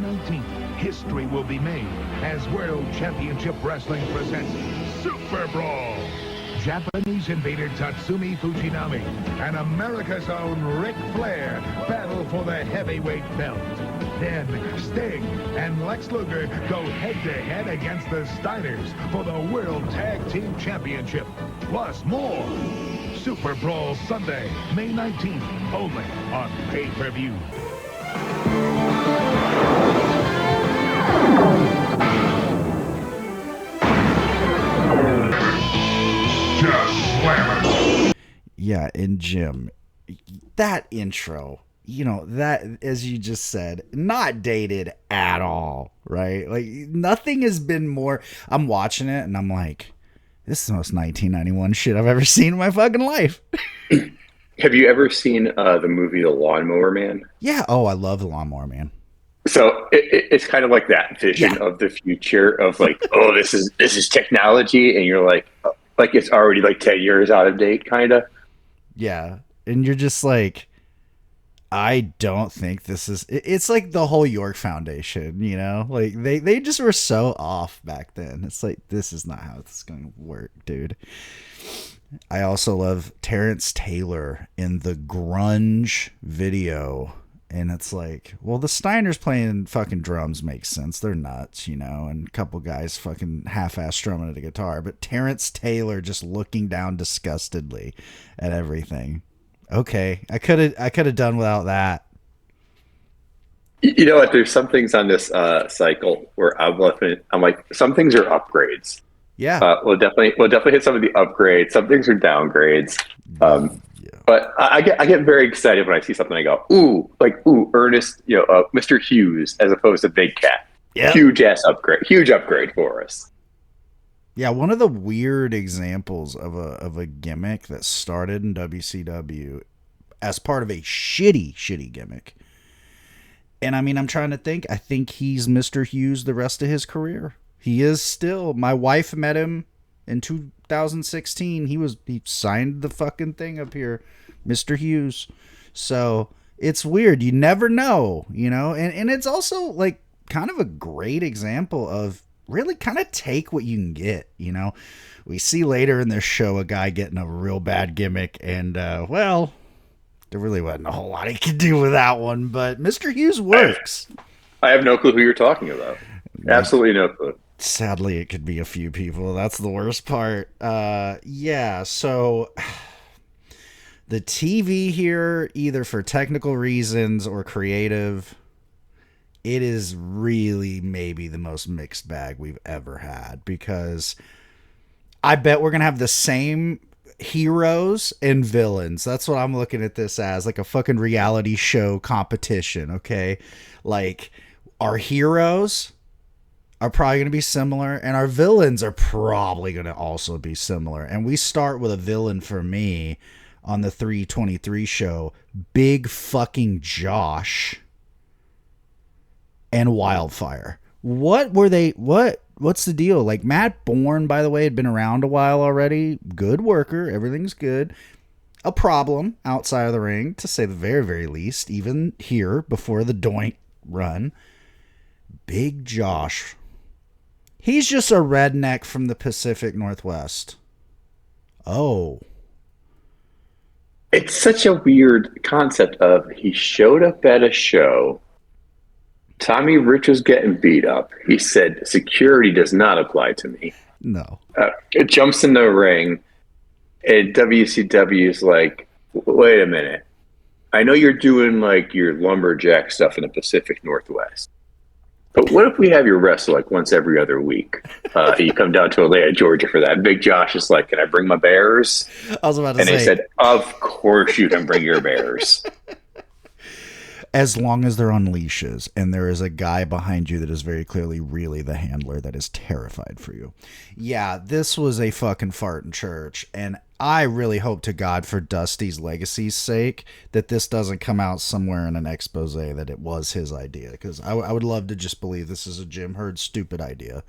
19th, history will be made as World Championship Wrestling presents SuperBrawl. Japanese invader Tatsumi Fujinami and America's own Ric Flair battle for the heavyweight belt. Then Sting and Lex Luger go head-to-head against the Steiners for the World Tag Team Championship. Plus more. Super Brawl Sunday, May 19th, only on pay-per-view. Just slam it. Yeah, and Jim, that intro, that, as you just said, not dated at all, right? Like, nothing has been more. I'm watching it and I'm like, this is the most 1991 shit I've ever seen in my fucking life. Have you ever seen the movie The Lawnmower Man? Yeah. Oh, I love The Lawnmower Man. So it's kind of like that vision of the future of like, oh, this is technology, and you're like it's already like 10 years out of date, kind of. Yeah, and you're just like, I don't think this is. It's like the whole York Foundation, like they just were so off back then. It's like, this is not how it's going to work, dude. I also love Terrence Taylor in the grunge video. And it's like, well, the Steiners playing fucking drums makes sense. They're nuts, and a couple guys fucking half-ass strumming at a guitar. But Terrence Taylor just looking down disgustedly at everything. Okay, I could have done without that. You know what? There's some things on this cycle where I'm like, some things are upgrades. Yeah, we'll definitely hit some of the upgrades. Some things are downgrades. But I get very excited when I see something. I go, ooh, Ernest, Mr. Hughes, as opposed to Big Cat. Yep. Huge upgrade for us. Yeah, one of the weird examples of a gimmick that started in WCW as part of a shitty gimmick. And I mean, I'm trying to think. I think he's Mr. Hughes the rest of his career. He is still. My wife met him in 2016. He signed the fucking thing up here, Mr. Hughes. So it's weird. You never know, and it's also like kind of a great example of really kind of take what you can get. We see later in this show a guy getting a real bad gimmick, and well, there really wasn't a whole lot he could do with that one, but Mr. Hughes works. I have no clue who you're talking about. Absolutely no clue. Sadly, it could be a few people. That's the worst part. Yeah, so the TV here, either for technical reasons or creative, it is really maybe the most mixed bag we've ever had, because I bet we're going to have the same heroes and villains. That's what I'm looking at this as, like a fucking reality show competition, okay? Like, our heroes are probably going to be similar, and our villains are probably going to also be similar. And we start with a villain for me on the 323 show, Big fucking Josh and Wildfire. What were they? What's the deal? Like, Matt Bourne, by the way, had been around a while already. Good worker. Everything's good. A problem outside of the ring, to say the very, very least, even here before the Doink run. Big Josh. He's just a redneck from the Pacific Northwest. Oh. It's such a weird concept of, he showed up at a show. Tommy Rich was getting beat up. He said, security does not apply to me. No. It jumps in the ring, and WCW is like, wait a minute. I know you're doing like your lumberjack stuff in the Pacific Northwest, but what if we have you wrestle like once every other week? You come down to Atlanta, Georgia for that. Big Josh is like, can I bring my bears? I was about to say. And they said, of course you can bring your bears. As long as they're on leashes and there is a guy behind you that is very clearly really the handler that is terrified for you. Yeah, this was a fucking fart in church. And I really hope to God, for Dusty's legacy's sake, that this doesn't come out somewhere in an expose that it was his idea. Because I would love to just believe this is a Jim Herd stupid idea.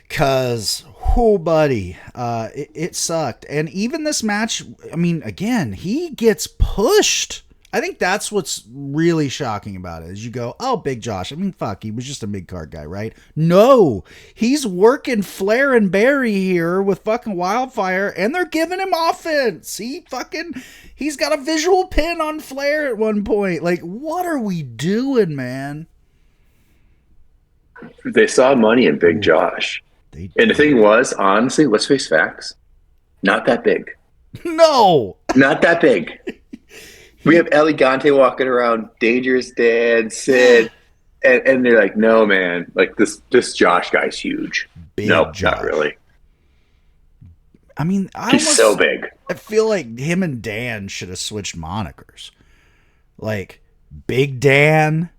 Because, oh, buddy, it sucked. And even this match, I mean, again, he gets pushed. I think that's what's really shocking about it is you go, oh, Big Josh. I mean, fuck, he was just a mid-card guy, right? No, he's working Flair and Barry here with fucking Wildfire, and they're giving him offense. He's got a visual pin on Flair at one point. Like, what are we doing, man? They saw money in Big Josh. And the thing was, honestly, let's face facts, not that big. No. Not that big. We have Elegante walking around, Dangerous Dan, Sid, and they're like, no, man, like this Josh guy's huge. No, Josh. not really. I mean, he's so big. I feel like him and Dan should have switched monikers. Like, Big Dan,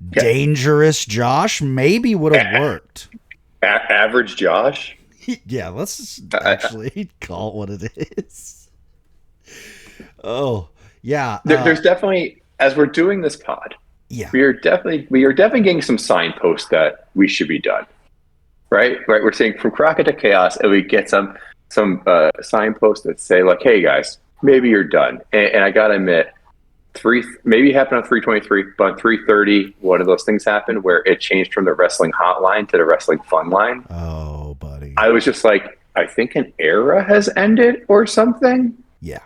Dangerous Josh, maybe would have worked. Average Josh? Yeah, let's actually call it what it is. Oh. Yeah, there's definitely, as we're doing this pod, yeah, we are definitely getting some signposts that we should be done, right? We're saying from Crockett to Chaos, and we get some signposts that say like, hey guys, maybe you're done. And I gotta admit, maybe it happened on 323, but on 330, one of those things happened where it changed from the wrestling hotline to the wrestling fun line. Oh, buddy, I was just like, I think an era has ended or something. Yeah.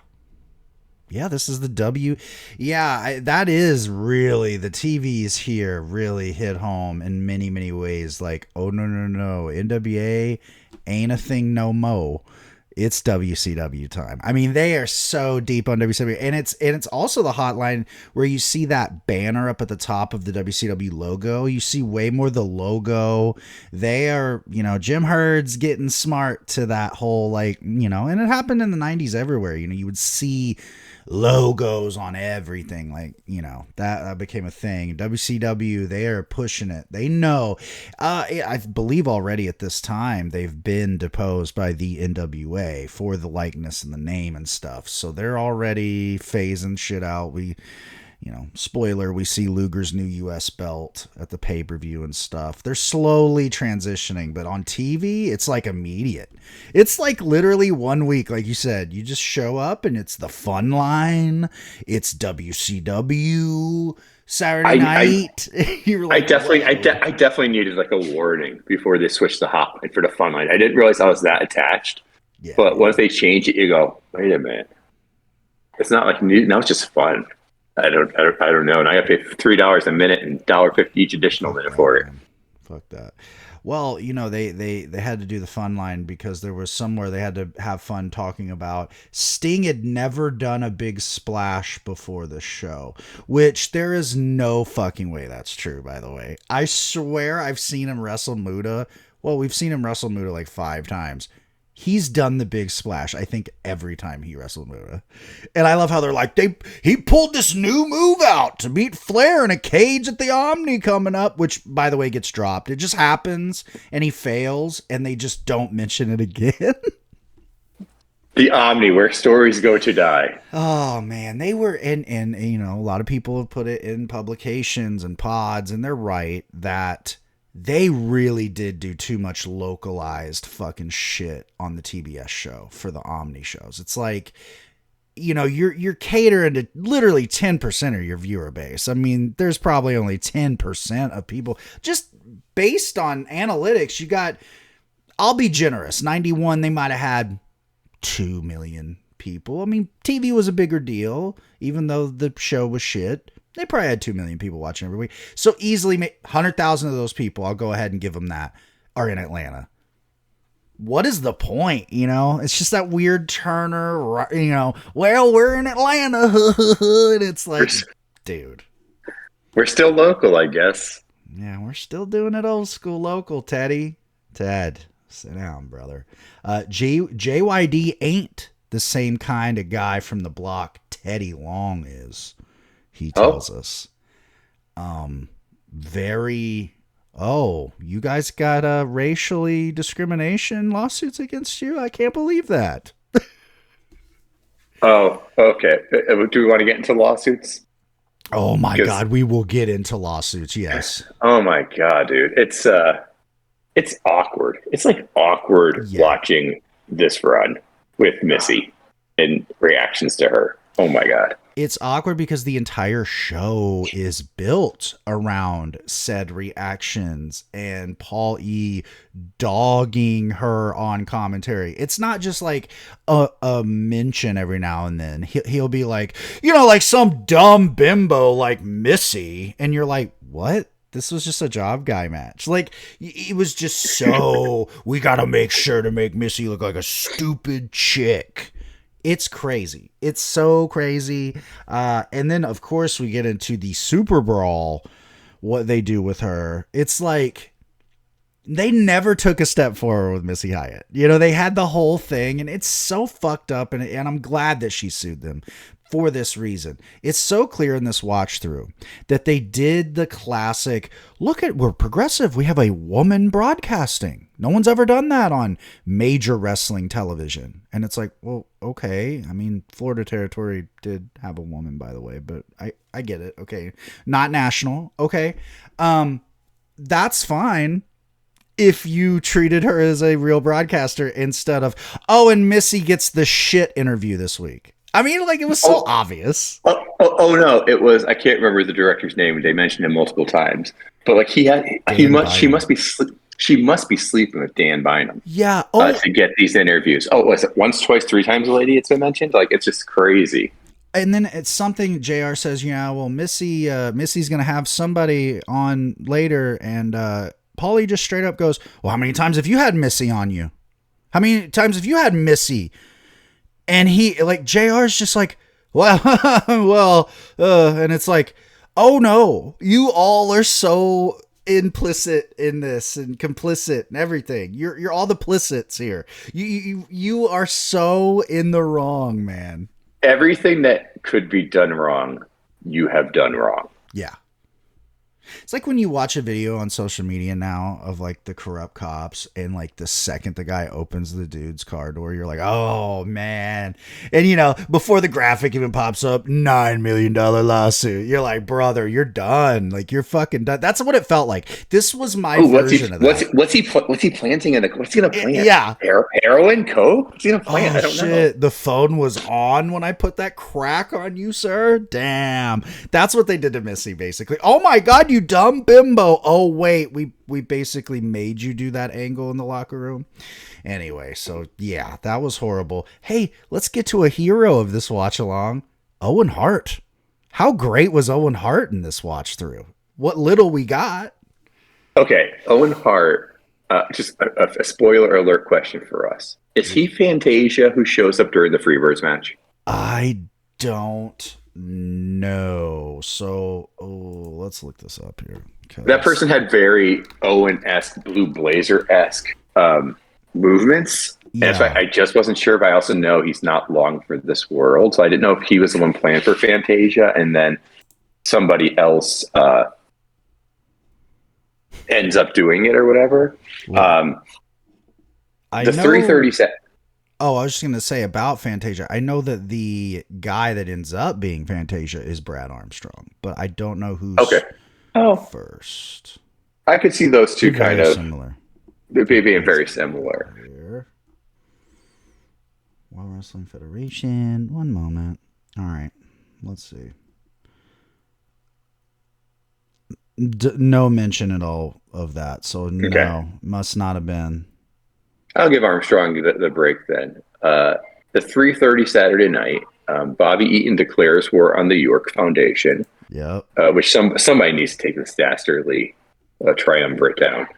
Yeah, this is the W. Yeah, that is really, the TVs here really hit home in many, many ways. Like, oh, no, NWA ain't a thing no mo. It's WCW time. I mean, they are so deep on WCW. And it's also the hotline where you see that banner up at the top of the WCW logo. You see way more the logo. They are, Jim Herd's getting smart to that whole, like, and it happened in the 90s everywhere. You would see logos on everything, like that became a thing. WCW, they are pushing it. They know. I believe already at this time they've been deposed by the NWA for the likeness and the name and stuff, so they're already phasing shit out. Spoiler, we see Luger's new US belt at the pay-per-view and stuff. They're slowly transitioning, but on TV, it's like immediate. It's like literally 1 week, like you said. You just show up and it's the fun line. It's WCW Saturday night. I definitely needed like a warning before they switched the hotline for the fun line. I didn't realize I was that attached. Yeah. But once they change it, you go, wait a minute. It's not like new. Now it's just fun. I don't know. And I got to pay $3 a minute and $1.50 each additional minute for it. Fuck that. Well, they had to do the fun line because there was somewhere they had to have fun talking about Sting had never done a big splash before the show, which there is no fucking way that's true, by the way. I swear I've seen him wrestle Muta. Well, we've seen him wrestle Muta like 5 times. He's done the big splash, I think, every time he wrestled Muta. And I love how they're like, he pulled this new move out to beat Flair in a cage at the Omni coming up, which, by the way, gets dropped. It just happens, and he fails, and they just don't mention it again. The Omni, where stories go to die. Oh, man. They were, and a lot of people have put it in publications and pods, and they're right that they really did do too much localized fucking shit on the TBS show for the Omni shows. It's like, you're catering to literally 10% of your viewer base. I mean, there's probably only 10% of people. Just based on analytics, I'll be generous. 91, they might have had 2 million people. I mean, TV was a bigger deal, even though the show was shit. They probably had 2 million people watching every week. So easily 100,000 of those people, I'll go ahead and give them that, are in Atlanta. What is the point? It's just that weird Turner, well, we're in Atlanta. And it's like, dude. We're still local, I guess. Yeah, we're still doing it old school local, Teddy. Ted, sit down, brother. JYD ain't the same kind of guy from the block Teddy Long is. He tells us, you guys got racially discrimination lawsuits against you? I can't believe that. Oh, okay. Do we want to get into lawsuits? Oh my God, we will get into lawsuits. Yes. Oh my God, dude. It's awkward. It's like awkward watching this run with Missy and reactions to her. Oh my God. It's awkward because the entire show is built around said reactions and Paul E dogging her on commentary. It's not just like a mention every now and then. He'll be like, like some dumb bimbo like Missy. And you're like, what? This was just a job guy match. Like, it was just so, we got to make sure to make Missy look like a stupid chick. It's crazy. It's so crazy. And then, of course, we get into the SuperBrawl, what they do with her. It's like they never took a step forward with Missy Hyatt. They had the whole thing, and it's so fucked up, and I'm glad that she sued them for this reason. It's so clear in this watch through that they did the classic, we're progressive. We have a woman broadcasting. No one's ever done that on major wrestling television. And it's like, well, okay. I mean, Florida Territory did have a woman, by the way, but I get it. Okay. Not national. Okay. That's fine if you treated her as a real broadcaster instead of, and Missy gets the shit interview this week. I mean, like, it was so obvious. Oh no, it was. I can't remember the director's name. They mentioned him multiple times, but like she must be sleeping with Dan Bynum. Yeah. To get these interviews. Oh, was it once, twice, three times a lady? It's been mentioned. Like, it's just crazy. And then it's something JR says, Missy's gonna have somebody on later, and Paulie just straight up goes, well, how many times have you had Missy on you? How many times have you had Missy? And he, like, JR's just like, well, and it's like, oh no, you all are so implicit in this and complicit and everything. You're all the plicits here. You are so in the wrong, man. Everything that could be done wrong, you have done wrong. Yeah. It's like when you watch a video on social media now of like the corrupt cops, and like the second the guy opens the dude's car door, you're like, oh man. And before the graphic even pops up, $9 million lawsuit. You're like, brother, you're done. Like, you're fucking done. That's what it felt like. This was my version of that. What's he planting what's he gonna plant? Yeah. Heroin? Coke? What's he gonna plant? I don't know. The phone was on when I put that crack on you, sir. Damn. That's what they did to Missy, basically. Oh my God, you dumb bimbo. Oh wait, we basically made you do that angle in the locker room. Anyway, so yeah, that was horrible. Hey, let's get to a hero of this watch along. Owen Hart. How great was Owen Hart in this watch through? What little we got. Okay, Owen Hart, just a spoiler alert question for us. Is he Fantasia who shows up during the Freebirds match? I don't know. So, let's look this up here. That person had very Owen-esque, Blue Blazer-esque movements. Yeah. And so I just wasn't sure, but I also know he's not long for this world. So I didn't know if he was the one planned for Fantasia and then somebody else ends up doing it or whatever. Well, the 330 set. Oh, I was just going to say about Fantasia. I know that the guy that ends up being Fantasia is Brad Armstrong, but I don't know who's first. I could see those two kind of similar. They're being very similar. World Wrestling Federation. One moment. All right. Let's see. No mention at all of that. So no, must not have been. I'll give Armstrong the break then. The 3:30 Saturday night, Bobby Eaton declares war on the York Foundation. Yep. Which somebody needs to take this dastardly triumvirate down.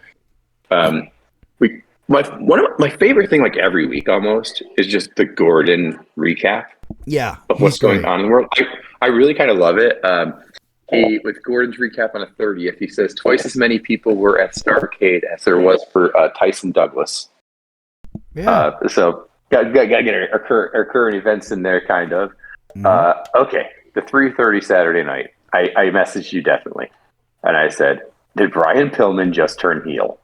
One of my favorite thing, like every week almost, is just the Gordon recap. Yeah, of what's going on in the world. I really kind of love it. With Gordon's recap on the 30th, he says twice as many people were at Starrcade as there was for Tyson Douglas. Yeah. So got get our current events in there, kind of. Okay, the 3:30 Saturday night. I messaged you definitely, and I said, "Did Brian Pillman just turn heel?"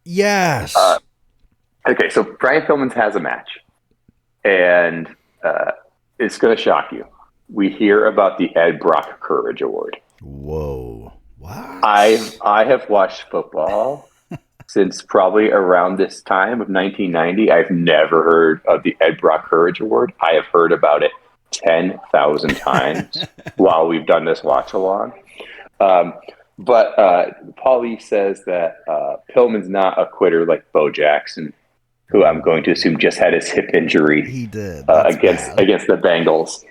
Yes. Okay, so Brian Pillman has a match, and it's going to shock you. We hear about the Ed Brock Courage Award. Whoa! Wow. I have watched football since probably around this time of 1990. I've never heard of the Ed Brock Courage Award. I have heard about it 10,000 times while we've done this watch along. But Paulie says that Pillman's not a quitter like Bo Jackson, who I'm going to assume just had his hip injury. He did against the Bengals.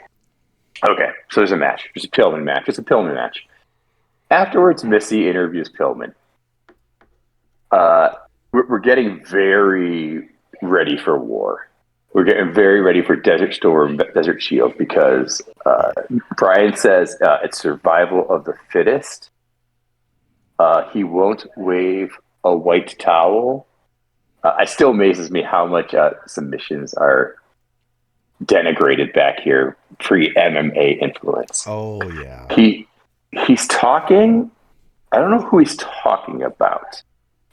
Okay, so there's a match. There's a Pillman match. It's a Pillman match. Afterwards, Missy interviews Pillman. We're getting very ready for war. We're getting very ready for Desert Storm, Desert Shield, because Brian says it's survival of the fittest. He won't wave a white towel. It still amazes me how much submissions are denigrated back here, pre-MMA influence. Oh, yeah. He's talking. I don't know who he's talking about,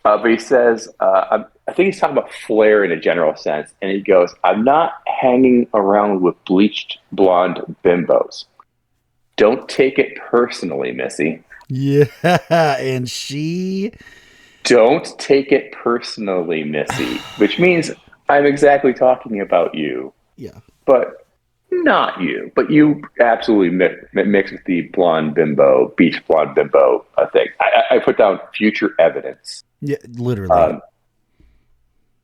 but he says, I think he's talking about Flair in a general sense, and he goes, "I'm not hanging around with bleached blonde bimbos. Don't take it personally, Missy." Yeah, and she... Don't take it personally, Missy, which means I'm exactly talking about you. Yeah. But not you. But you absolutely mix with the blonde bimbo, beach blonde bimbo thing. I put down future evidence. Yeah, literally.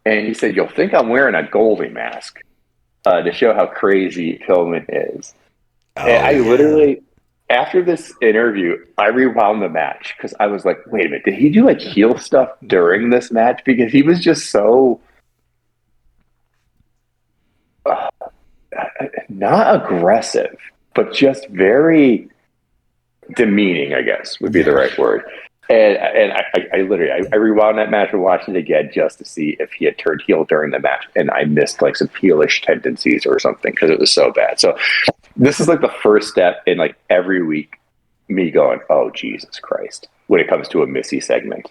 And he said, "You'll think I'm wearing a Goldie mask to show how crazy Pillman is." Oh, and I literally... After this interview, I rewound the match because I was like, wait a minute, did he do like heel stuff during this match? Because he was just so not aggressive, but just very demeaning, I guess would be the right word. And I literally rewound that match and watched it again just to see if he had turned heel during the match. And I missed like some heelish tendencies or something because it was so bad. So this is like the first step in like every week, me going, oh, Jesus Christ, when it comes to a Missy segment.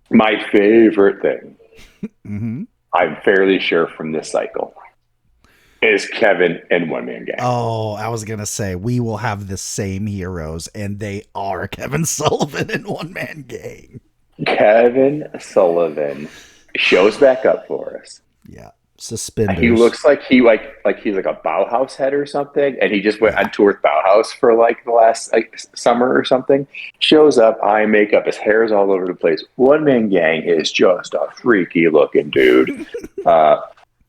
My favorite thing, mm-hmm. I'm fairly sure from this cycle, is Kevin and One Man Gang. Oh, I was going to say, we will have the same heroes, and they are Kevin Sullivan and One Man Gang. Kevin Sullivan shows back up for us. Yeah. Suspenders. He looks like he's like a Bauhaus head or something, and he just went on tour with Bauhaus for like the last summer or something. Shows up, eye makeup, his hair is all over the place. One Man Gang is just a freaky looking dude.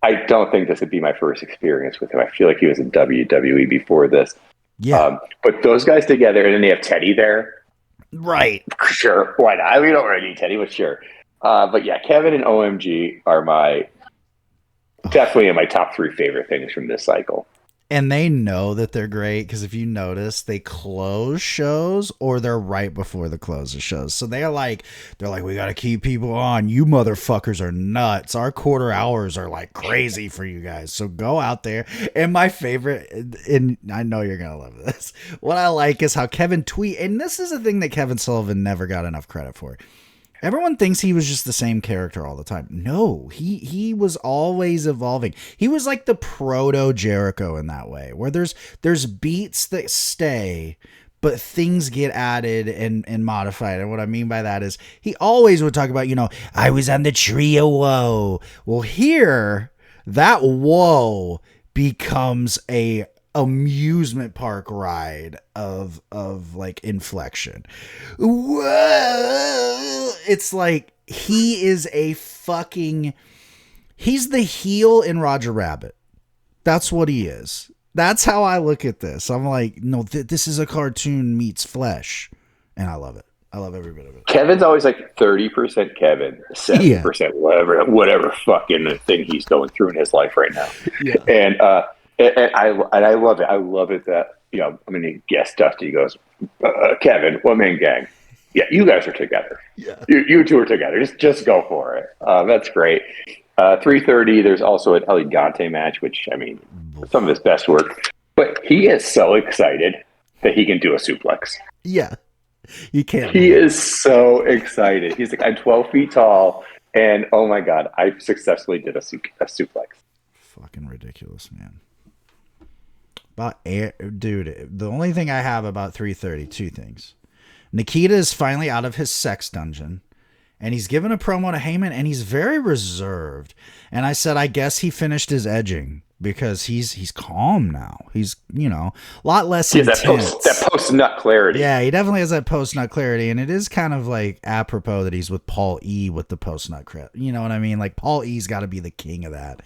I don't think this would be my first experience with him. I feel like he was in WWE before this. Yeah. But those guys together, and then they have Teddy there. Right. Sure. Why not? We don't really need Teddy, but sure. But yeah, Kevin and OMG are definitely in my top 3 favorite things from this cycle. And they know that they're great because if you notice, they close shows or they're right before the close of shows. So they're like, we got to keep people on. You motherfuckers are nuts. Our quarter hours are like crazy for you guys. So go out there. And my favorite, and I know you're going to love this, what I like is how Kevin tweet, and this is a thing that Kevin Sullivan never got enough credit for. Everyone thinks he was just the same character all the time. No, he was always evolving. He was like the proto Jericho in that way, where there's beats that stay, but things get added and modified. And what I mean by that is he always would talk about, I was on the tree of woe. Well, here, that woe becomes a amusement park ride of like inflection. Whoa! It's like he's the heel in Roger Rabbit. That's what he is. That's how I look at this. I'm like, no, this is a cartoon meets flesh, and I love it. I love every bit of it. Kevin's always like 30% Kevin, 70% whatever fucking thing he's going through in his life right now. Yeah. And I love it. I love it that, I'm going to guess Dusty goes, Kevin, One Man Gang. Yeah, you guys are together. Yeah. You two are together. Just go for it. That's great. 3:30, there's also an El Gigante match, which, some of his best work. But he is so excited that he can do a suplex. Yeah. You can't. He is so excited. He's like, I'm 12 feet tall, and oh my God, I successfully did a suplex. Fucking ridiculous, man. Dude, the only thing I have about 3:30, 2 things. Nikita is finally out of his sex dungeon, and he's given a promo to Heyman, and he's very reserved. And I said, I guess he finished his edging. because he's calm now. He's, a lot less He has intense. that post-nut clarity. Yeah, he definitely has that post-nut clarity, and it is kind of like apropos that he's with Paul E with the post-nut clarity. You know what I mean? Like, Paul E's got to be the king of that.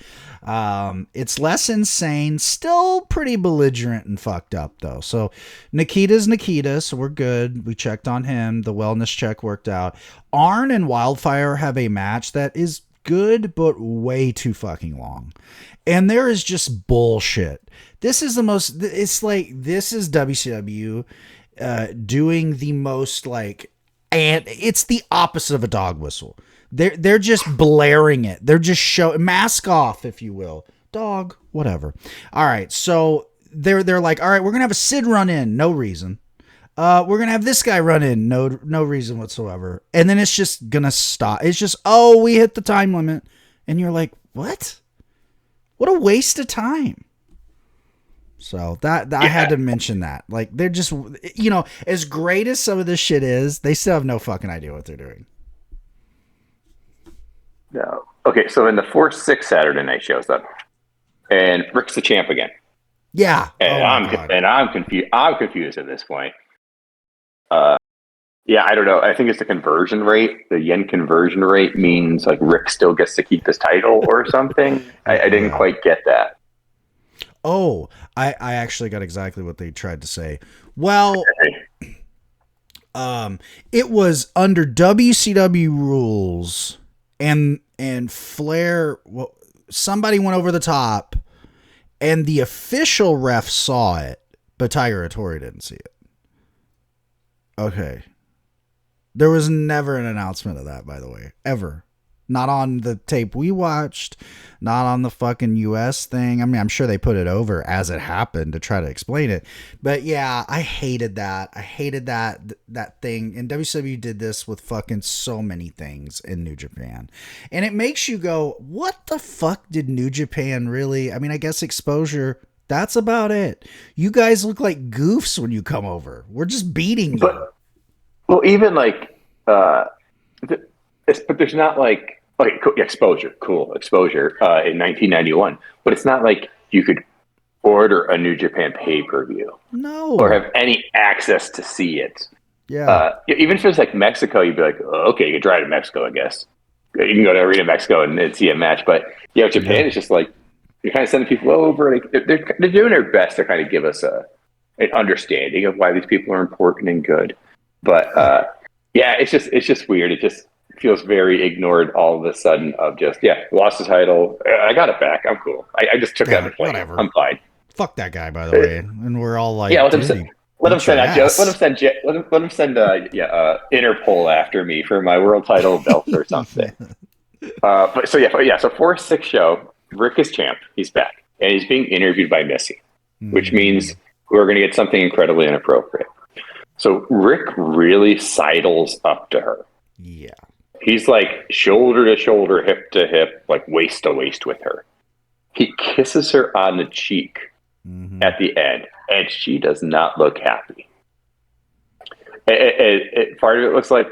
It's less insane, still pretty belligerent and fucked up, though. So Nikita's Nikita, so we're good. We checked on him. The wellness check worked out. Arn and Wildfire have a match that is good, but way too fucking long. And there is just bullshit. This is this is WCW doing the most and it's the opposite of a dog whistle. They're just blaring it. They're just mask off, if you will. Dog, whatever. All right, so they're like, all right, we're gonna have a Sid run in, no reason. We're gonna have this guy run in, no reason whatsoever. And then it's just gonna stop. It's just, we hit the time limit, and you're like, what? What a waste of time. So I had to mention that. Like, they're just, as great as some of this shit is, they still have no fucking idea what they're doing. No. Okay, so in the 4-6 Saturday night shows up, and Rick's the champ again. Yeah. And I'm confused. I'm confused at this point. Yeah, I don't know. I think it's the conversion rate. The yen conversion rate means like Rick still gets to keep his title or something. I didn't quite get that. Oh, I actually got exactly what they tried to say. Well, it was under WCW rules, and Flair. Well, somebody went over the top, and the official ref saw it, but Tiger Hattori didn't see it. Okay. There was never an announcement of that, by the way. Ever. Not on the tape we watched. Not on the fucking US thing. I mean, I'm sure they put it over as it happened to try to explain it. But yeah, I hated that. I hated that thing. And WCW did this with fucking so many things in New Japan. And it makes you go, what the fuck did New Japan really... I mean, I guess Exposure... That's about it. You guys look like goofs when you come over. We're just beating you. Well, even but there's not Exposure, cool Exposure in 1991, but it's not like you could order a New Japan pay-per-view, or have any access to see it. Yeah. Even if it's like Mexico, you'd be like, okay, you can drive to Mexico, I guess. You can go to Arena Mexico and see a match, but Japan is just like, you're kind of sending people over. They're doing their best to kind of give us an understanding of why these people are important and good. But it's just weird. It just feels very ignored all of a sudden. Of just lost the title. I got it back. I'm cool. I just took that play. Whatever. I'm fine. Fuck that guy, by the way. And we're all like, let him send Interpol after me for my world title belt or something. So 4-6 show. Rick is champ. He's back. And he's being interviewed by Missy, which means we're going to get something incredibly inappropriate. So Rick really sidles up to her. Yeah. He's like shoulder to shoulder, hip to hip, like waist to waist with her. He kisses her on the cheek at the end, and she does not look happy. Part of it looks like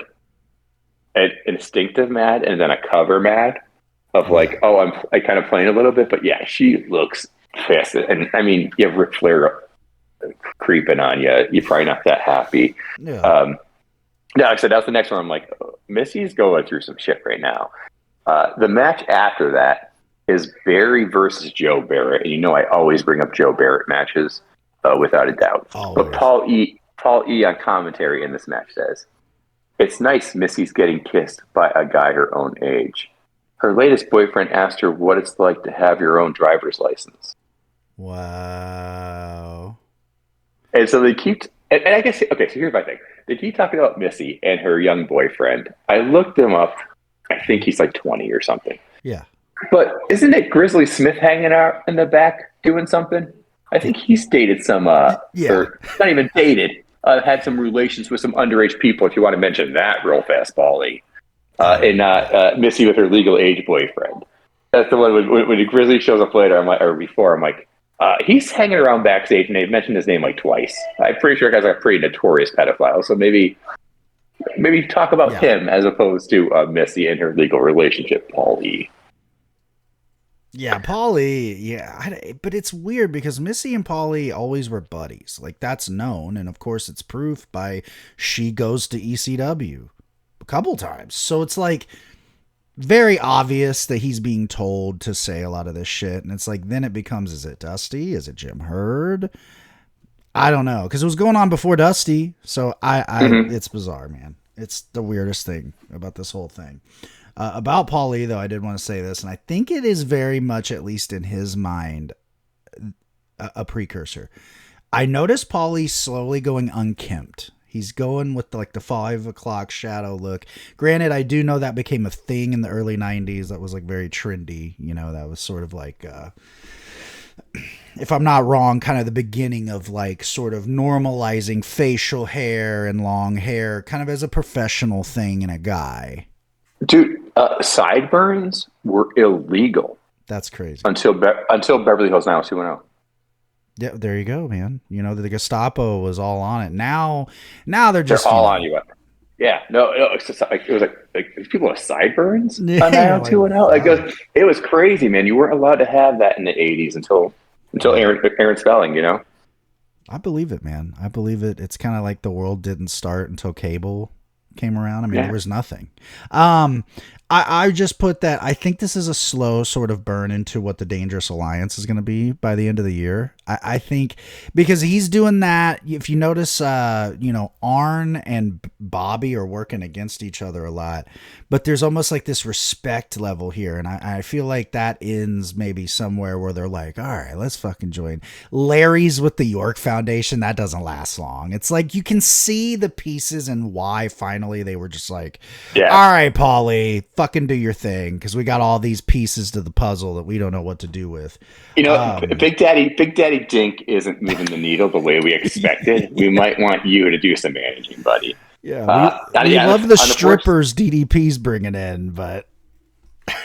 an instinctive mad and then a cover mad. Of like, I'm kind of playing a little bit, but yeah, she looks pissed. And I mean, you have Ric Flair creeping on you. You're probably not that happy. Yeah. Like I said, that was the next one. I'm like, Missy's going through some shit right now. The match after that is Barry versus Joe Barrett. And I always bring up Joe Barrett matches without a doubt. Always. But Paul E on commentary in this match says, it's nice Missy's getting kissed by a guy her own age. Her latest boyfriend asked her what it's like to have your own driver's license. Wow. And so they keep... And I guess... Okay, so here's my thing. They keep talking about Missy and her young boyfriend. I looked him up. I think he's like 20 or something. Yeah. But isn't it Grizzly Smith hanging out in the back doing something? I think he's dated some... Or not even dated. Had some relations with some underage people, if you want to mention that real fast, Bally. And not Missy with her legal age boyfriend. That's the one when the Grizzly shows up later, I'm like, he's hanging around backstage, and they've mentioned his name like twice. I'm pretty sure that guy's a pretty notorious pedophile, so maybe talk about him as opposed to Missy and her legal relationship, Paul E. Yeah, Paulie. Yeah, but it's weird because Missy and Paulie always were buddies. Like that's known, and of course it's proof by she goes to ECW a couple times. So it's like very obvious that he's being told to say a lot of this shit, and it's like then it becomes: is it Dusty? Is it Jim Herd? I don't know because it was going on before Dusty. So it's bizarre, man. It's the weirdest thing about this whole thing. About Paulie, though, I did want to say this, and I think it is very much, at least in his mind, a precursor. I noticed Paulie slowly going unkempt. He's going with like the 5 o'clock shadow look. Granted, I do know that became a thing in the early 90s. That was like very trendy. You know, that was sort of like, if I'm not wrong, kind of the beginning of like sort of normalizing facial hair and long hair kind of as a professional thing in a guy. Dude, sideburns were illegal. That's crazy. Until Beverly Hills 90210. Yeah, there you go, man. You know, the Gestapo was all on it. Now they're just all on you. Yeah, no, it's just like it was like people with sideburns on Yeah, 90210. Like it was crazy, man. You weren't allowed to have that in the 80s until Aaron Spelling, you know. I believe it, man. I believe it. It's kind of like the world didn't start until cable came around. I mean, there was nothing. I just put that. I think this is a slow sort of burn into what the Dangerous Alliance is going to be by the end of the year. I think because he's doing that. If you notice, Arn and Bobby are working against each other a lot, but there's almost like this respect level here. And I feel like that ends maybe somewhere where they're like, all right, let's fucking join. Larry's with the York Foundation. That doesn't last long. It's like you can see the pieces and why finally they were just like, all right, Paulie, fucking do your thing, because we got all these pieces to the puzzle that we don't know what to do with. You know, Big Daddy Dink isn't moving the needle the way we expected. We might want you to do some managing, buddy. Yeah, we love the strippers DDP's bringing in, but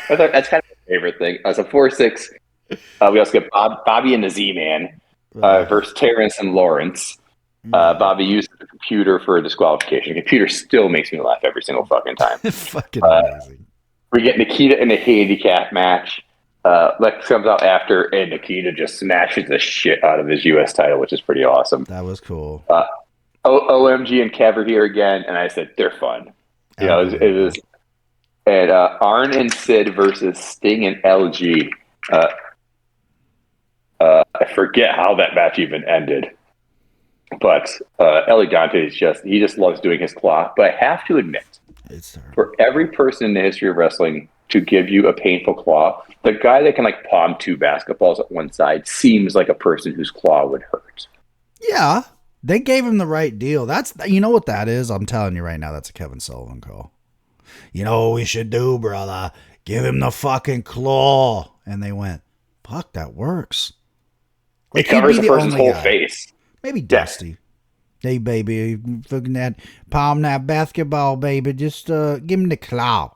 that's kind of my favorite thing. As a 4-6, we also get Bobby and the Z-Man versus Terrence and Lawrence. Bobby used the computer for a disqualification. The computer still makes me laugh every single fucking time. Fucking amazing. We get Nikita in a handicap match. Lex comes out after, and Nikita just smashes the shit out of his U.S. title, which is pretty awesome. That was cool. OMG and Kev are here again, and I said they're fun. You know, it was. And Arn and Sid versus Sting and LG. I forget how that match even ended, but Elegante he just loves doing his claw. But I have to admit, for every person in the history of wrestling to give you a painful claw, the guy that can like palm 2 basketballs at one side seems like a person whose claw would hurt. Yeah, they gave him the right deal. You know what that is? I'm telling you right now, that's a Kevin Sullivan call. You know what we should do, brother? Give him the fucking claw. And they went, fuck, that works. It covers the person's whole face. Maybe Dusty. Hey, baby, fucking that, palm that basketball, baby. Just give him the claw.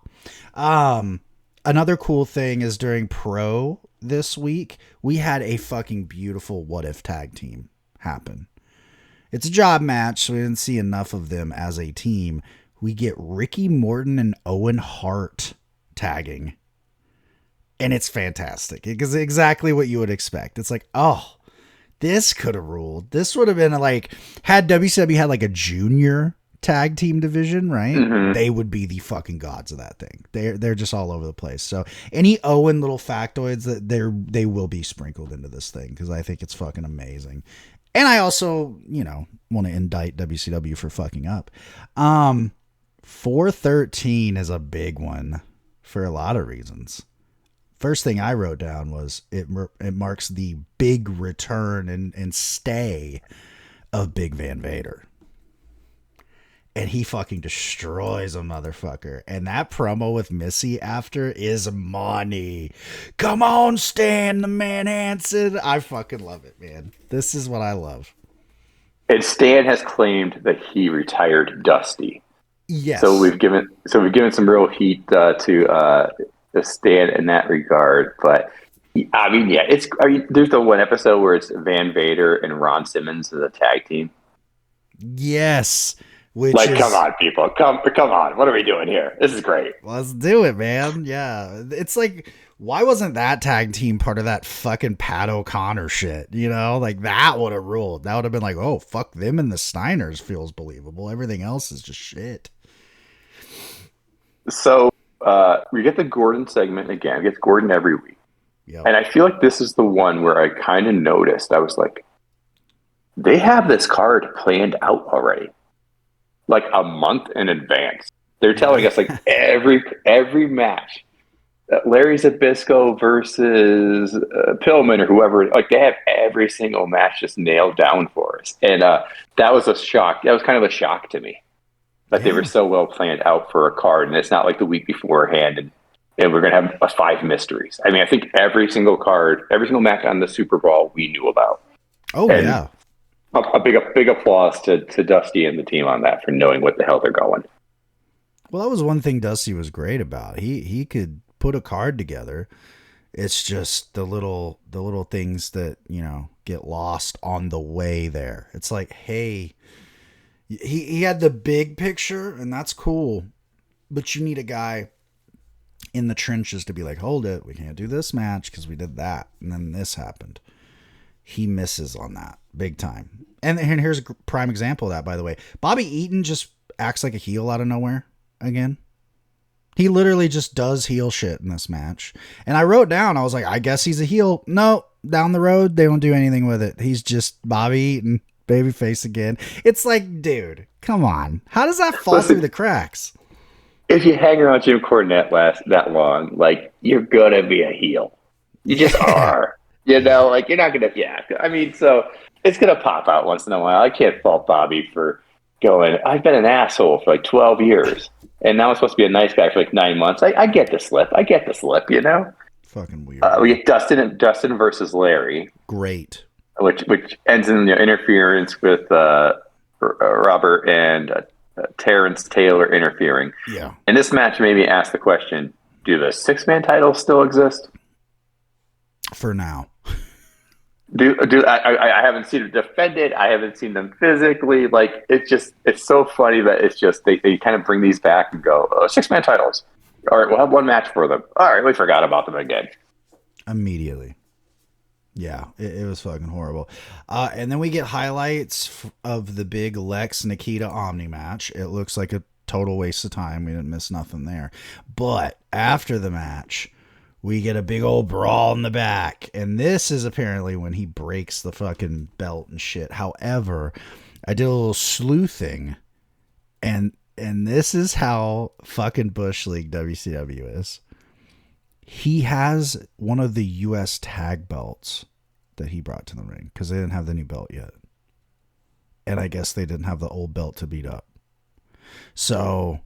Another cool thing is during Pro this week, we had a fucking beautiful What If tag team happen. It's a job match, so we didn't see enough of them as a team. We get Ricky Morton and Owen Hart tagging. And it's fantastic. It's exactly what you would expect. It's like, oh, this could have ruled. This would have been like, had WCW had like a junior tag team division, right? Mm-hmm. They would be the fucking gods of that thing. They're just all over the place. So any Owen little factoids that they will be sprinkled into this thing, because I think it's fucking amazing. And I also, want to indict WCW for fucking up. 413 is a big one for a lot of reasons. First thing I wrote down was it marks the big return and stay of Big Van Vader. And he fucking destroys a motherfucker. And that promo with Missy after is money. Come on, Stan the Man Hansen. I fucking love it, man. This is what I love. And Stan has claimed that he retired Dusty. Yes. So we've given some real heat to Stan in that regard. But I mean, yeah, there's the one episode where it's Van Vader and Ron Simmons as a tag team. Yes. Which like, come on, people. Come on. What are we doing here? This is great. Let's do it, man. Yeah. It's like, why wasn't that tag team part of that fucking Pat O'Connor shit? You know, like that would have ruled. That would have been like, oh, fuck, them and the Steiners feels believable. Everything else is just shit. So we get the Gordon segment again. We get Gordon every week. Yep. And I feel like this is the one where I kind of noticed. I was like, they have this card planned out already, like a month in advance. They're telling us like every match. Larry Zbyszko versus Pillman or whoever. Like they have every single match just nailed down for us. And that was a shock. That was kind of a shock to me. That they were so well planned out for a card. And it's not like the week beforehand and we're going to have 5 mysteries. I mean, I think every single card, every single match on the SuperBrawl we knew about. Oh, and yeah. A big applause to Dusty and the team on that for knowing what the hell they're going. Well, that was one thing Dusty was great about. He could put a card together. It's just the little things that, you know, get lost on the way there. It's like, hey, he had the big picture and that's cool, but you need a guy in the trenches to be like, hold it, we can't do this match because we did that and then this happened. He misses on that big time. And here's a prime example of that, by the way. Bobby Eaton just acts like a heel out of nowhere again. He literally just does heel shit in this match. And I wrote down, I was like, I guess he's a heel. No, down the road, they don't do anything with it. He's just Bobby Eaton, babyface again. It's like, dude, come on. How does that fall through the cracks? If you hang around Jim Cornette that long, like, you're going to be a heel. You just are. You know, like, you're not going to, yeah. I mean, so it's going to pop out once in a while. I can't fault Bobby for going, I've been an asshole for like 12 years. And now I'm supposed to be a nice guy for like 9 months. I get the slip. You know? Fucking weird. We get Dustin versus Larry. Great. Which ends in interference with Robert and Terrence Taylor interfering. Yeah. And this match made me ask the question, do the 6-man titles still exist? For now. I haven't seen them defended. I haven't seen them physically. Like, it's so funny that it's just, they kind of bring these back and go, 6-man titles. All right, we'll have one match for them. All right, we forgot about them again. Immediately. Yeah, it was fucking horrible. And then we get highlights of the big Lex Nikita Omni match. It looks like a total waste of time. We didn't miss nothing there. But after the match, we get a big old brawl in the back. And this is apparently when he breaks the fucking belt and shit. However, I did a little sleuthing. And this is how fucking Bush League WCW is. He has one of the U.S. tag belts that he brought to the ring because they didn't have the new belt yet. And I guess they didn't have the old belt to beat up. So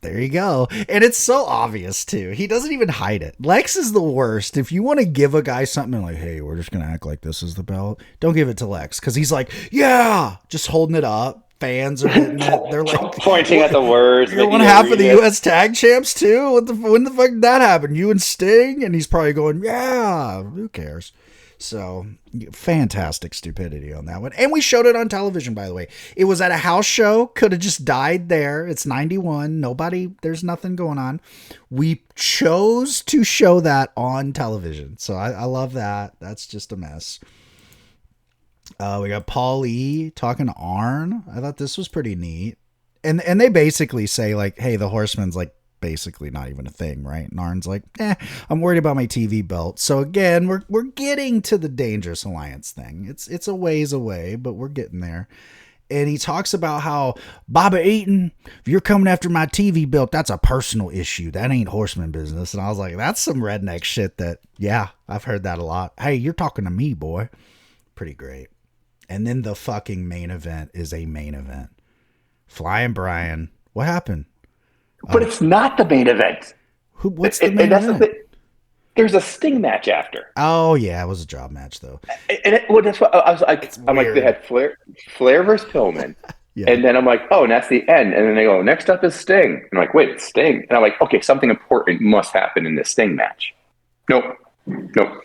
there you go. And it's so obvious too. He doesn't even hide it. Lex is the worst. If you want to give a guy something like, hey, we're just going to act like this is the belt, don't give it to Lex because he's like, yeah, just holding it up. Fans are hitting it. They're like pointing at the words. You're one half of the U.S. Tag Champs too. When the fuck did that happen? You and Sting, and he's probably going, yeah. Who cares? So fantastic stupidity on that one, and we showed it on television. By the way, it was at a house show. Could have just died there. It's 91. Nobody. There's nothing going on. We chose to show that on television, so I love that. That's just a mess. We got Paul E talking to Arn. I thought this was pretty neat. And they basically say like, hey, the Horseman's like basically not even a thing, right? And Arn's like, I'm worried about my TV belt. So again, we're getting to the Dangerous Alliance thing. It's a ways away, but we're getting there. And he talks about how, Bobby Eaton, if you're coming after my TV belt, that's a personal issue. That ain't Horseman business. And I was like, that's some redneck shit that, yeah, I've heard that a lot. Hey, you're talking to me, boy. Pretty great. And then the fucking main event is a main event. Flying Brian. What happened? But it's not the main event. What's the main event? There's a Sting match after. Oh, yeah. It was a job match, though. And that's what I was like. I'm like, they had Flair versus Pillman. Yeah. And then I'm like, oh, and that's the end. And then they go, next up is Sting. And I'm like, wait, it's Sting. And I'm like, okay, something important must happen in this Sting match. Nope. I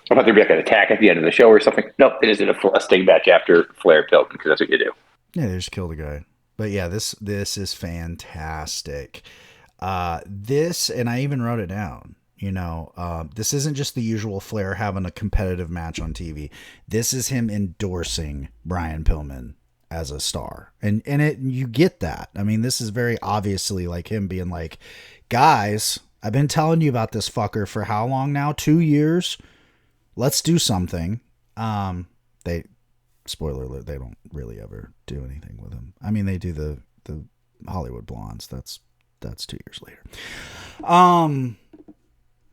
thought there'd be like an attack at the end of the show or something. Nope, it isn't a Sting match after Flair Pillman because that's what you do. Yeah, they just killed a guy. But yeah, this is fantastic. This, and I even wrote it down. This isn't just the usual Flair having a competitive match on TV. This is him endorsing Brian Pillman as a star, and you get that. I mean, this is very obviously like him being like, guys, I've been telling you about this fucker for how long now? 2 years. Let's do something. They, spoiler alert, they don't really ever do anything with him. I mean, they do the Hollywood Blondes. That's 2 years later.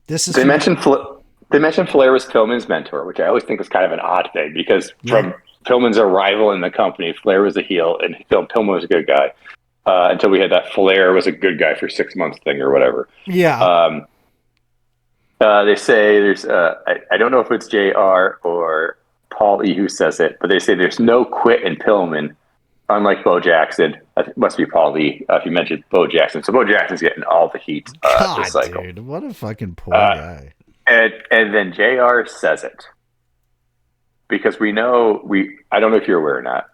This is they mentioned Flair was Pillman's mentor, which I always think was kind of an odd thing because from Pillman's a rival in the company, Flair was a heel, and Pillman was a good guy until we had that Flair was a good guy for 6 months thing or whatever. Yeah. They say there's I don't know if it's JR or Paul E who says it, but they say there's no quit in Pillman, unlike Bo Jackson. It must be Paul E if you mentioned Bo Jackson. So Bo Jackson's getting all the heat this cycle. Dude, what a fucking poor guy. And then JR says it because I don't know if you're aware or not.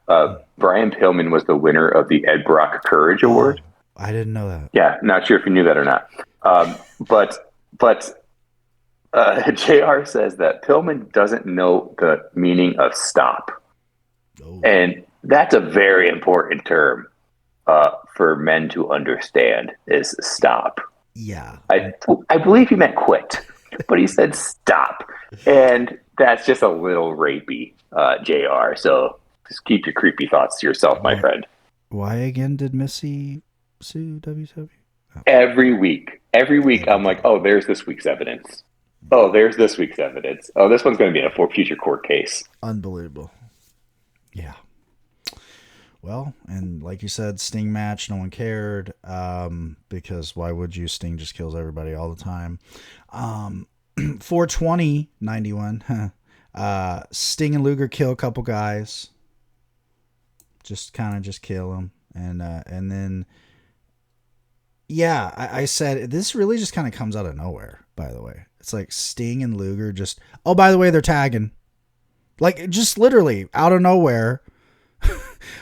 Brian Pillman was the winner of the Ed Brock Courage Award. I didn't know that. Yeah, not sure if you knew that or not. But JR says that Pillman doesn't know the meaning of stop. Oh. And that's a very important term for men to understand is stop. Yeah. I believe he meant quit, but he said stop. And that's just a little rapey, JR. So just keep your creepy thoughts to yourself, my friend. Why again did Missy sue WW? Oh. Every week, I'm like, oh, there's this week's evidence. Oh, there's this week's evidence. Oh, this one's going to be in a future court case. Unbelievable. Yeah. Well, and like you said, Sting match, no one cared. Because why would you? Sting just kills everybody all the time. 420, 91. Sting and Luger kill a couple guys. Just kill them. And then, yeah, I said, this really just kind of comes out of nowhere, by the way. It's like Sting and Luger just, oh, by the way, they're tagging. Like, just literally out of nowhere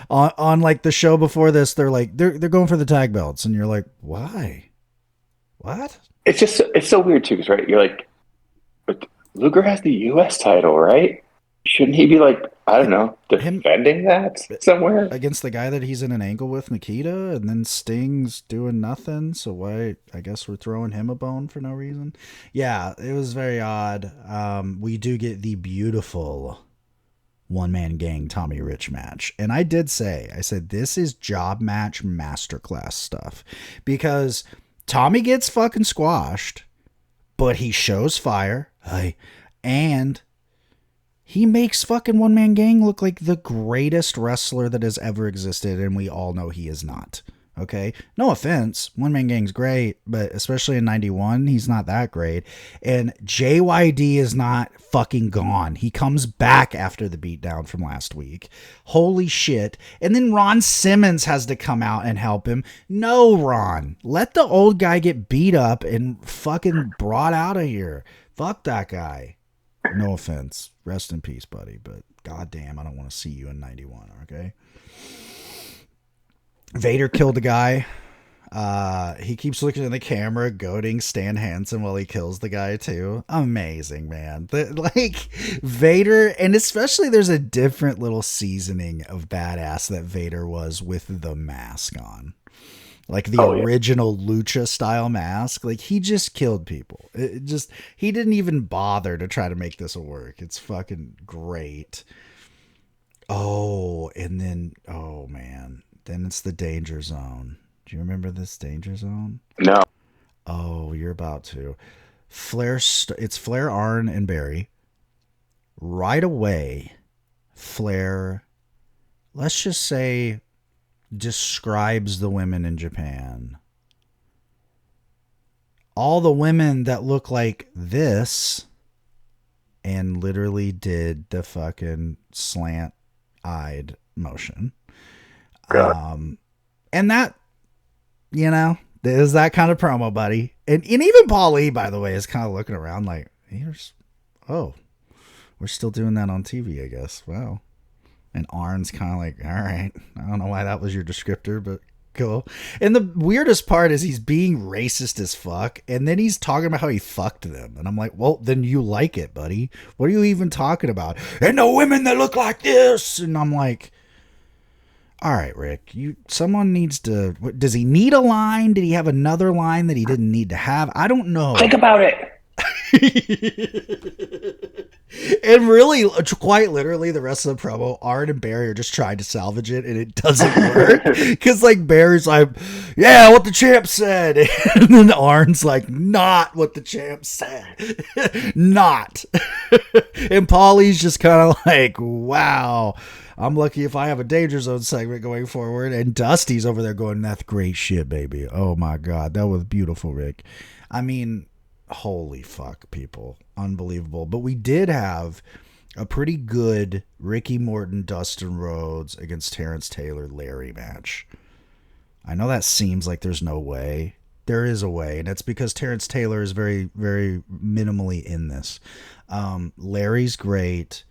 on like the show before this, they're like, they're going for the tag belts. And you're like, why? What? It's so weird too, because right, you're like, but Luger has the U.S. title, right? Shouldn't he be like, I don't know, defending that somewhere? Against the guy that he's in an angle with, Nikita, and then Sting's doing nothing, so why, I guess we're throwing him a bone for no reason. Yeah, it was very odd. We do get the beautiful one-man gang Tommy Rich match. And I said, this is job match masterclass stuff. Because Tommy gets fucking squashed, but he shows fire. And he makes fucking One Man Gang look like the greatest wrestler that has ever existed, and we all know he is not. Okay? No offense. One Man Gang's great, but especially in 91, he's not that great. And JYD is not fucking gone. He comes back after the beatdown from last week. Holy shit. And then Ron Simmons has to come out and help him. No, Ron. Let the old guy get beat up and fucking brought out of here. Fuck that guy. No offense. Rest in peace, buddy. But goddamn, I don't want to see you in 91, okay? Vader killed a guy. He keeps looking in the camera, goading Stan Hansen while he kills the guy, too. Amazing, man. Like, Vader, and especially there's a different little seasoning of badass that Vader was with the mask on. Like the original lucha style mask. Like, he just killed people. He didn't even bother to try to make this work. It's fucking great. Oh, and then, oh man. Then it's the Danger Zone. Do you remember this Danger Zone? No. Oh, you're about to. It's Flair, Arn, and Barry. Right away, Flair, let's just say, describes the women in Japan. All the women that look like this, and literally did the fucking slant-eyed motion. And that, is that kind of promo, buddy. And even Paul Lee, by the way, is kind of looking around like, we're still doing that on TV, I guess. Wow. And Arn's kind of like, all right, I don't know why that was your descriptor, but cool. And the weirdest part is he's being racist as fuck, and then he's talking about how he fucked them. And I'm like, well, then you like it, buddy. What are you even talking about? And the women that look like this. And I'm like, all right, Rick, someone needs to, does he need a line? Did he have another line that he didn't need to have? I don't know. Think about it. And really, quite literally, the rest of the promo, Arn and Barry are just trying to salvage it, and it doesn't work. Because, like, Barry's like, yeah, what the champ said. And then Arn's like, not what the champ said. Not. And Paulie's just kind of like, wow, I'm lucky if I have a Danger Zone segment going forward. And Dusty's over there going, that's great shit, baby. Oh, my God. That was beautiful, Rick. I mean, holy fuck, people. Unbelievable. But we did have a pretty good Ricky Morton, Dustin Rhodes against Terrence Taylor Larry match. I know that seems like there's no way. There is a way, and it's because Terrence Taylor is very, very minimally in this. Larry's great.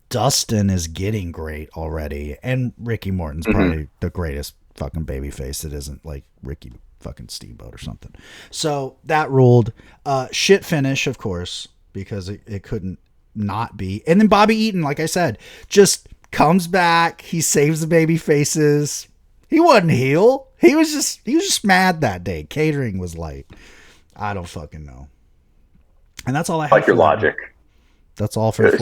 Dustin is getting great already. And Ricky Morton's probably the greatest fucking babyface that isn't like Ricky fucking Steamboat or something. So that ruled. Shit finish, of course, because it couldn't not be. And then Bobby Eaton, like I said, just comes back. He saves the baby faces. He wasn't heel. He was just mad that day. Catering was light. I don't fucking know. And that's all I have. Like your logic. That's all for it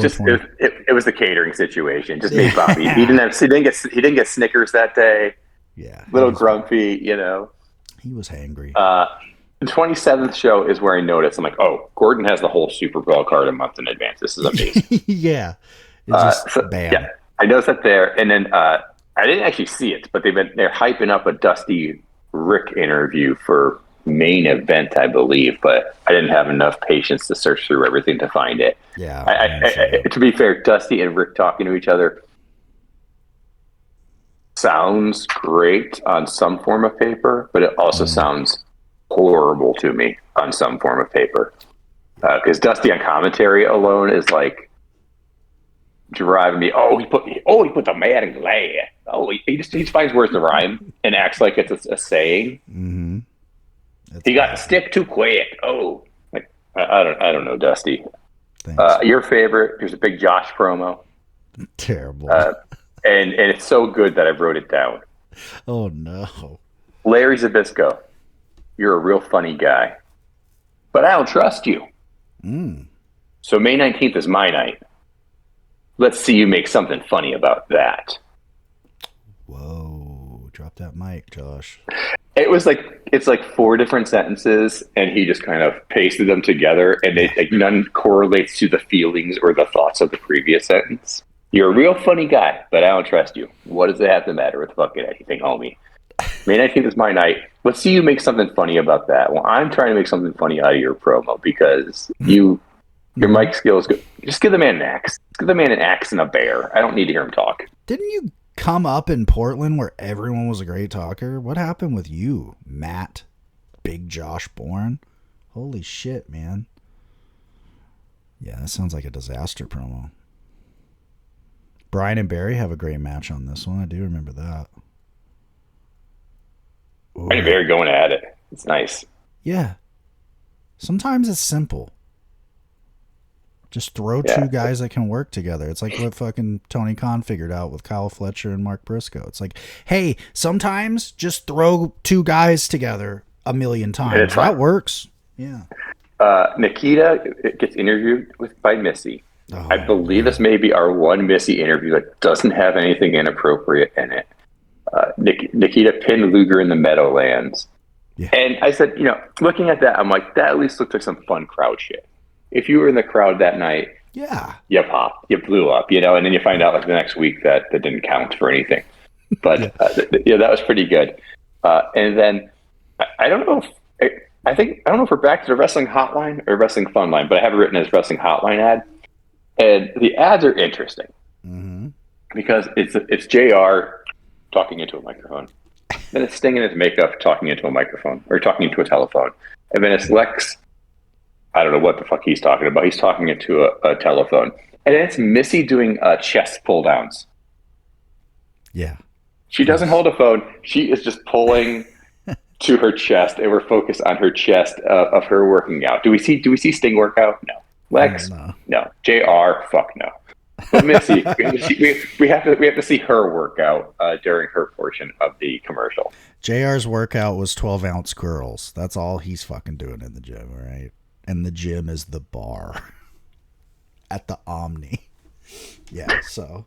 was the catering situation. Just made Bobby. Yeah. He didn't get Snickers that day. Yeah. Little grumpy, you know. He was hangry. The 27th show is where I noticed. I'm like, oh, Gordon has the whole SuperBrawl card a month in advance. This is amazing. Yeah. Bam. Yeah, I noticed that there. And then I didn't actually see it, but they're hyping up a Dusty Rick interview for main event, I believe, but I didn't have enough patience to search through everything to find it. Yeah. To be fair, Dusty and Rick talking to each other sounds great on some form of paper, but it also sounds horrible to me on some form of paper. Because Dusty on commentary alone is like driving me. He put the man in glad. He just finds words to rhyme and acts like it's a saying. Mm-hmm. He got the stick too quick. I don't know, Dusty. Your favorite? There's a big Josh promo. Terrible. And it's so good that I wrote it down. Oh no, Larry Zbyszko, you're a real funny guy, but I don't trust you. So May 19th is my night. Let's see you make something funny about that. Whoa, drop that mic, Josh. It's like 4 different sentences, and he just kind of pasted them together, and none correlates to the feelings or the thoughts of the previous sentence. You're a real funny guy, but I don't trust you. What does it have to matter with fucking anything, homie? May 19th is my night. Let's see you make something funny about that. Well, I'm trying to make something funny out of your promo because your mic skills good. Just give the man an axe. Just give the man an axe and a bear. I don't need to hear him talk. Didn't you come up in Portland where everyone was a great talker? What happened with you, Matt? Big Josh Bourne? Holy shit, man. Yeah, that sounds like a disaster promo. Brian and Barry have a great match on this one. I do remember that. Ooh. Brian and Barry going at it. It's nice. Yeah. Sometimes it's simple. Just throw 2 guys that can work together. It's like what fucking Tony Khan figured out with Kyle Fletcher and Mark Briscoe. It's like, hey, sometimes just throw 2 guys together a million times. That works. Yeah. Nikita gets interviewed by Missy. I believe this may be our one Missy interview that doesn't have anything inappropriate in it. Nikita pinned Luger in the Meadowlands. Yeah. And I said, looking at that, I'm like, that at least looks like some fun crowd shit. If you were in the crowd that night, you popped, you blew up, and then you find out like the next week that didn't count for anything. But that was pretty good. And then I don't know if we're back to the Wrestling Hotline or Wrestling Fun Line, but I have it written as Wrestling Hotline ad. And the ads are interesting because it's JR talking into a microphone. Then it's Sting in his makeup talking into a microphone or talking into a telephone. And then it's Lex. I don't know what the fuck he's talking about. He's talking into a telephone. And then it's Missy doing chest pull downs. Yeah. She doesn't hold a phone. She is just pulling to her chest, and we're focused on her chest of her working out. Do we see Sting work out? No. Lex? No. JR? Fuck no. But Missy, we have to see her workout during her portion of the commercial. JR's workout was 12-ounce girls. That's all he's fucking doing in the gym, all right? And the gym is the bar at the Omni. Yeah, so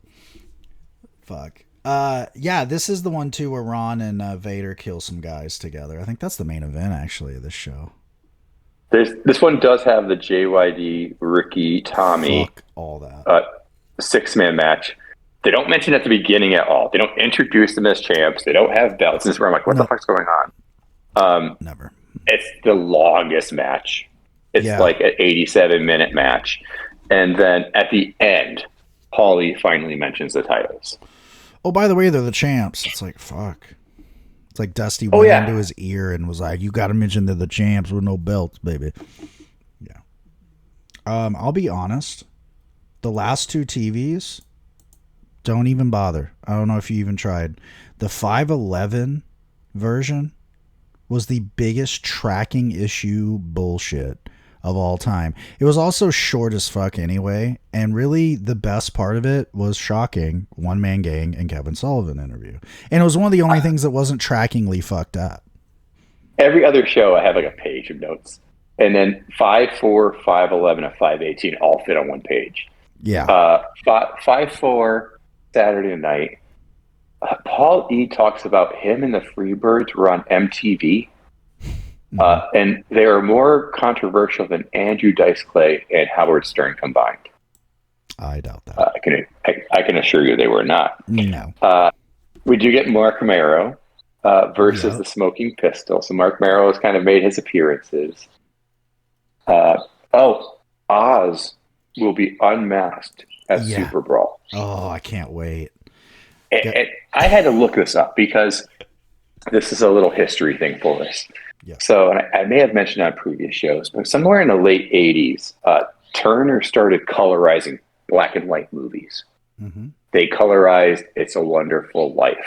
fuck. Yeah, this is the one too where Ron and Vader kill some guys together. I think that's the main event actually of this show. This one does have the JYD, Ricky, Tommy, fuck all that. 6-man match. They don't mention it at the beginning at all. They don't introduce them as champs. They don't have belts. This is where I'm like, what the fuck's going on? Never. It's the longest match. It's like an 87-minute match. And then at the end, Paulie finally mentions the titles. Oh, by the way, they're the champs. It's like, fuck. It's like Dusty went into his ear and was like, you got to mention they're the champs with no belts, baby. Yeah. I'll be honest. The last 2 TVs, don't even bother. I don't know if you even tried. The 511 version was the biggest tracking issue bullshit of all time. It was also short as fuck anyway, and really the best part of it was shocking One Man Gang and Kevin Sullivan interview. And it was one of the only things that wasn't trackingly fucked up. Every other show I have like a page of notes. And then 5-4, 5-11, and 5-18 all fit on one page. Yeah. 5-4 Saturday night. Paul E talks about him and the Freebirds were on MTV. And they are more controversial than Andrew Dice Clay and Howard Stern combined. I doubt that. I can assure you they were not. No. We do get Mark Mero versus the Smoking Pistol. So Mark Mero has kind of made his appearances. Oz will be unmasked at SuperBrawl. Oh, I can't wait. And I had to look this up because this is a little history thing for us. Yeah. So, and I may have mentioned on previous shows, but somewhere in the late 80s, Turner started colorizing black and white movies. Mm-hmm. They colorized It's a Wonderful Life.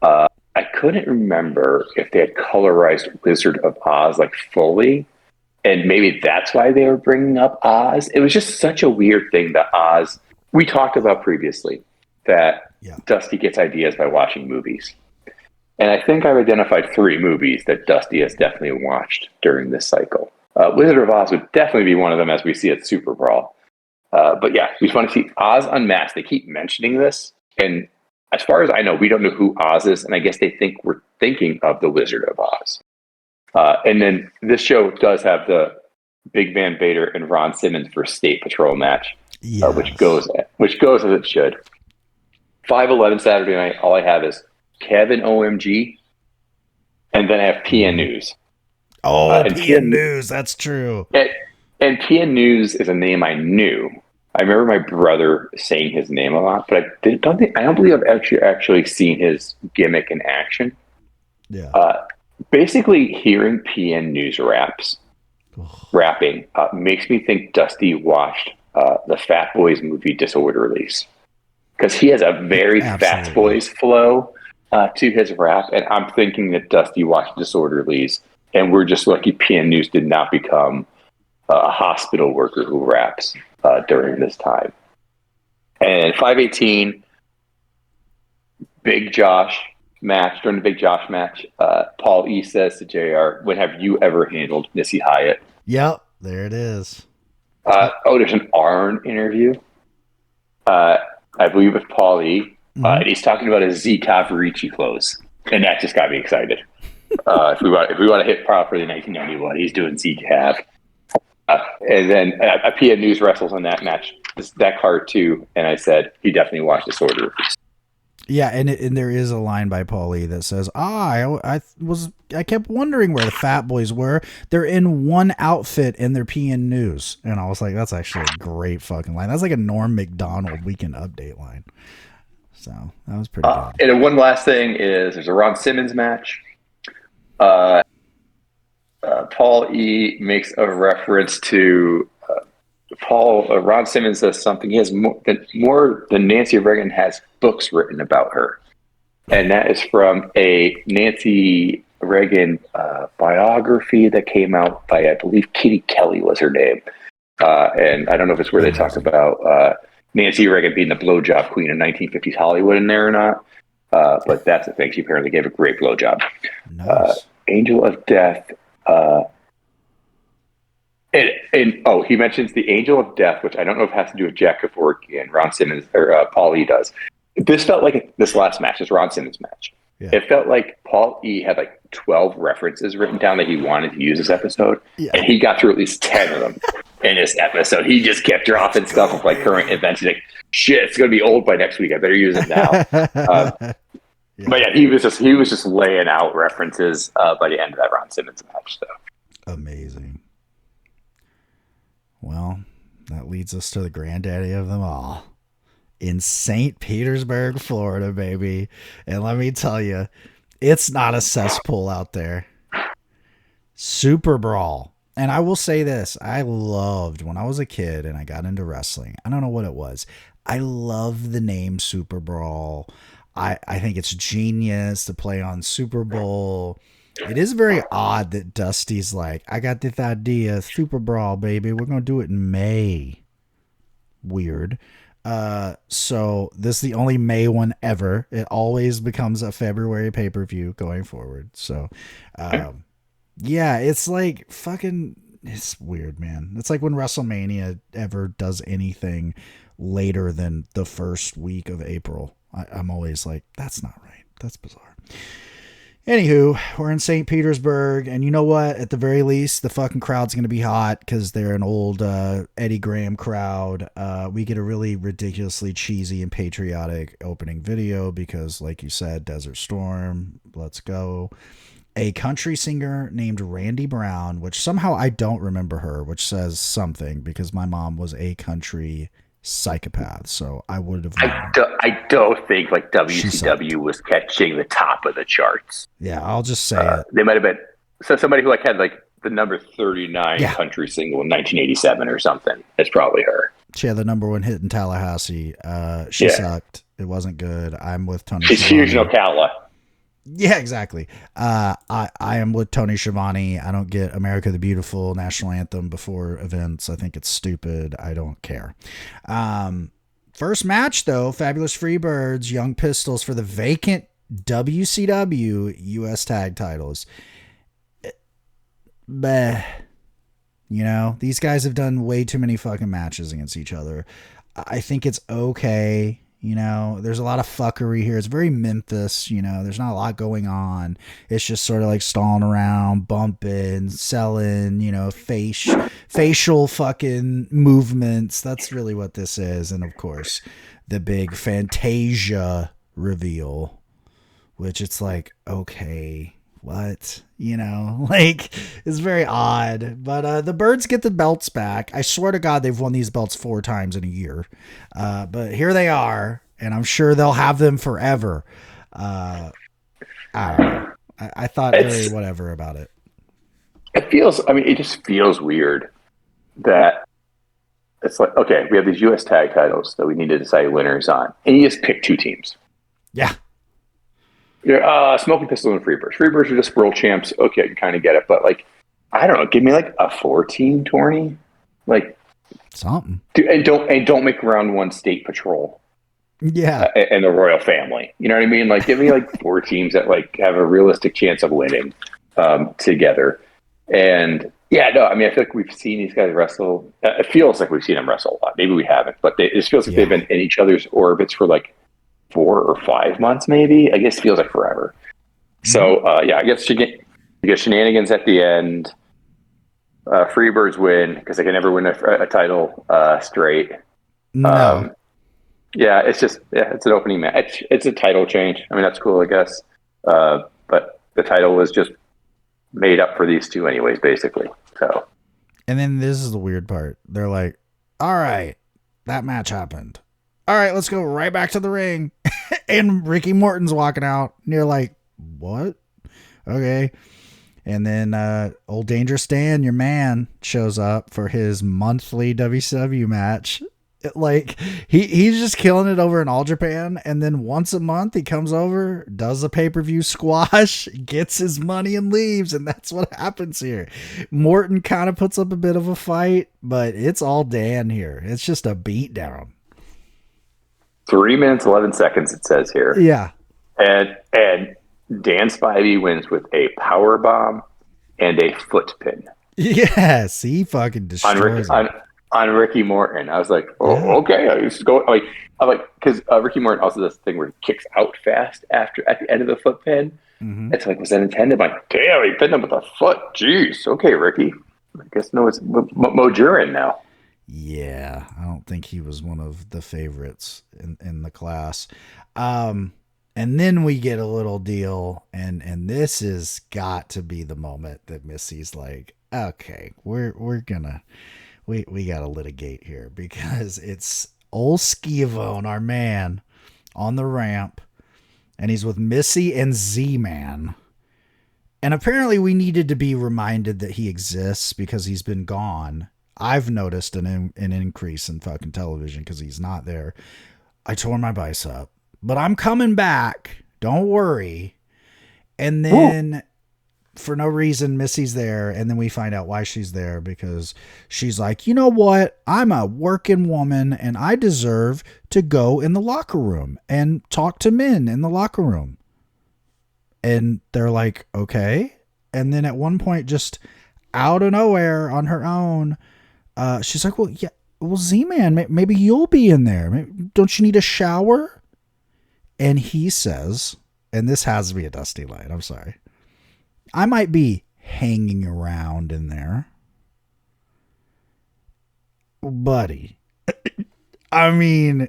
I couldn't remember if they had colorized Wizard of Oz like fully, and maybe that's why they were bringing up Oz. It was just such a weird thing that Oz, we talked about previously, that Dusty gets ideas by watching movies. And I think I've identified 3 movies that Dusty has definitely watched during this cycle. Wizard of Oz would definitely be one of them as we see at SuperBrawl. But yeah, we just want to see Oz Unmasked. They keep mentioning this. And as far as I know, we don't know who Oz is. And I guess they think we're thinking of the Wizard of Oz. And then this show does have the Big Van Vader and Ron Simmons for State Patrol match, which goes as it should. 5-11 Saturday night, all I have is Kevin OMG, and then I have PN News. Oh, PN News, that's true. And PN News is a name I knew. I remember my brother saying his name a lot, but I don't believe I've actually seen his gimmick in action. Yeah. Basically, hearing PN News rapping makes me think Dusty watched the Fat Boys movie Disorderlies, because he has a very Fat Boys flow to his rap, and I'm thinking that Dusty watched Disorderlies, and we're just lucky PN News did not become a hospital worker who raps during this time. And 518, Big Josh match. During the Big Josh match, Paul E says to JR, when have you ever handled Missy Hyatt? Yep, there it is. There's an Arn interview. I believe with Paul E. And he's talking about his Z Cavaricci clothes, and that just got me excited. If we want to hit properly 1991, he's doing Z Cav. And then PN News wrestles on that match, that card too, and I said he definitely watched Disorder. Yeah, and there is a line by Paulie that says, I kept wondering where the Fat Boys were. They're in one outfit in their PN News. And I was like, that's actually a great fucking line. That's like a Norm Macdonald Weekend Update line. So that was pretty good. And then one last thing is there's a Ron Simmons match. Paul E makes a reference to Ron Simmons says something. He has more than Nancy Reagan has books written about her, and that is from a Nancy Reagan biography that came out by, I believe, Kitty Kelly was her name, and I don't know if it's where they talk about Nancy Reagan being the blowjob queen in 1950s Hollywood in there or not, but that's the thing. She apparently gave a great blowjob. Nice. Angel of Death. He mentions the Angel of Death, which I don't know if it has to do with Jack Kevorkian and Ron Simmons, or Paul E. does. This felt like this last match, this Ron Simmons match. Yeah. It felt like Paul E. had like 12 references written down that he wanted to use this episode, and he got through at least 10 of them in this episode. He just kept dropping stuff of like current events. He's like, shit, it's going to be old by next week. I better use it now. But yeah, he was just laying out references by the end of that Ron Simmons match. So amazing. Well, that leads us to the granddaddy of them all. In St. Petersburg, Florida, baby. And let me tell you, it's not a cesspool out there. SuperBrawl. And I will say this, I loved, when I was a kid and I got into wrestling, I don't know what it was, I love the name SuperBrawl. I think it's genius to play on Super Bowl. It is very odd that Dusty's like, I got this idea, SuperBrawl, baby. We're going to do it in May. Weird. So this is the only May one ever. It always becomes a February pay-per-view going forward. So, yeah, it's like fucking, it's weird, man. It's like when WrestleMania ever does anything later than the first week of April. I'm always like, that's not right. That's bizarre. Anywho, we're in St. Petersburg, and you know what? At the very least, the fucking crowd's going to be hot because they're an old Eddie Graham crowd. We get a really ridiculously cheesy and patriotic opening video because, like you said, Desert Storm, let's go. A country singer named Randy Brown, which somehow I don't remember her, which says something because my mom was a country psychopath, so I would have I don't think like WCW was catching the top of the charts. Yeah, I'll just say it. They might have been somebody who like had like the number 39 country single in 1987 or something. It's probably her. She had the number one hit in Tallahassee. She sucked. It wasn't good. I'm with Tony. She's huge in Ocala. Yeah, exactly. I am with Tony Schiavone. I don't get America the Beautiful national anthem before events. I think it's stupid. I don't care. First match, though, Fabulous Freebirds, Young Pistols for the vacant WCW U.S. tag titles. Bleh. You know, these guys have done way too many fucking matches against each other. I think it's okay. You know, there's a lot of fuckery here. It's very Memphis, you know, there's not a lot going on. It's just sort of like stalling around, bumping, selling, you know, facial fucking movements. That's really what this is. And of course, the big Fantasia reveal, which it's like, okay, what? You know, like, it's very odd. But the Birds get the belts back. I swear to God, they've won these belts 4 times in a year. But here they are, and I'm sure they'll have them forever. I don't know. I thought very whatever about it. It just feels weird that it's like, okay, we have these U.S. tag titles that we need to decide winners on, and you just pick 2 teams. Yeah. Smoking Pistol and Freebirds. Freebirds are just world champs. Okay, I can kind of get it, but like, I don't know. Give me like a 4-team tourney, like something. And don't make round 1 State Patrol. Yeah, and the Royal Family. You know what I mean? Like, give me like 4 teams that like have a realistic chance of winning together. And yeah, no, I mean, I feel like we've seen these guys wrestle. It feels like we've seen them wrestle a lot. Maybe we haven't, but it feels like they've been in each other's orbits for like 4 or 5 months, maybe. I guess it feels like forever. So, I guess you get shenanigans at the end. Freebirds win because they can never win a title straight. No. It's an opening match. It's a title change. I mean, that's cool, I guess. But the title was just made up for these 2 anyways, basically. So. And then this is the weird part. They're like, all right, that match happened. All right, let's go right back to the ring. And Ricky Morton's walking out. And you're like, what? Okay. And then old Dangerous Dan, your man, shows up for his monthly WCW match. Like he's just killing it over in All Japan, and then once a month he comes over, does a pay-per-view squash, gets his money and leaves, and that's what happens here. Morton kind of puts up a bit of a fight, but it's all Dan here. It's just a beatdown. 3 minutes 11 seconds it says here. Yeah. And Dan Spivey wins with a power bomb and a foot pin. Yes, he fucking destroys on Ricky Morton. I was like, oh, yeah. Okay. I was going because Ricky Morton also does this thing where he kicks out fast at the end of the foot pin. Mm-hmm. It's like, was that intended? I'm like, damn, he pinned him with a foot. Jeez. Okay, Ricky. I guess no, it's Mojurin now. Yeah, I don't think he was one of the favorites in the class. And then we get a little deal, and this has got to be the moment that Missy's like, okay, we gotta litigate here, because it's old Schiavone, our man, on the ramp, and he's with Missy and Z-Man. And apparently we needed to be reminded that he exists because he's been gone. I've noticed an increase in fucking television because he's not there. I tore my bicep, but I'm coming back. Don't worry. And then for no reason, Missy's there. And then we find out why she's there, because she's like, you know what? I'm a working woman and I deserve to go in the locker room and talk to men in the locker room. And they're like, okay. And then at one point, just out of nowhere on her own, she's like, well, Z-Man, maybe you'll be in there. Don't you need a shower? And he says, and this has to be a Dusty line, I'm sorry, I might be hanging around in there. Buddy. I mean,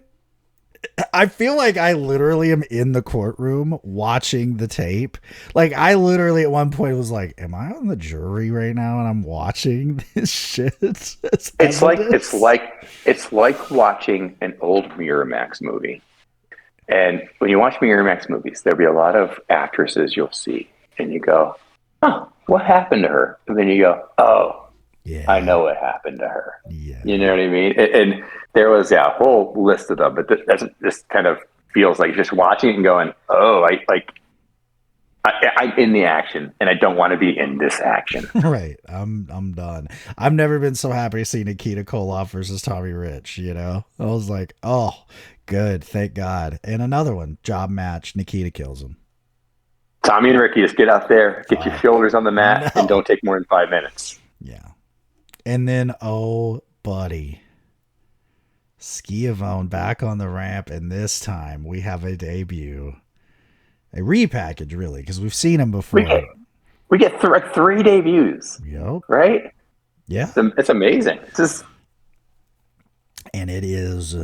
I feel like I literally am in the courtroom watching the tape. Like, I literally at one point was like, am I on the jury right now and I'm watching this shit? It's like watching an old Miramax movie. And when you watch Miramax movies, there'll be a lot of actresses you'll see, and you go, oh, what happened to her? And then you go, oh, yeah, I know what happened to her. Yeah. You know what I mean? And there was a whole list of them, but this kind of feels like just watching it and going, oh, I'm in the action, and I don't want to be in this action. Right. I'm done. I've never been so happy to see Nikita Koloff versus Tommy Rich, you know? I was like, oh, good. Thank God. And another one, job match. Nikita kills him. Tommy and Ricky, just get out there, get your shoulders on the mat, and don't take more than 5 minutes. Yeah. And then, oh, buddy, Schiavone back on the ramp, and this time we have a debut. A repackage, really, because we've seen him before. We get three debuts. Yep. Right? Yeah. It's amazing. And it is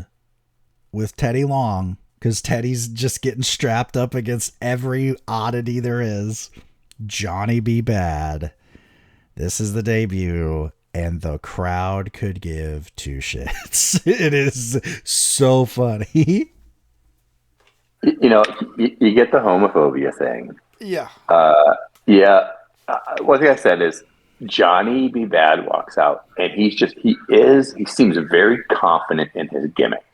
with Teddy Long, because Teddy's just getting strapped up against every oddity there is. Johnny B. Bad. This is the debut, and the crowd could give two shits. It is so funny. You know, you get the homophobia thing. Yeah. One thing I said is Johnny B. Bad walks out, and he seems very confident in his gimmick.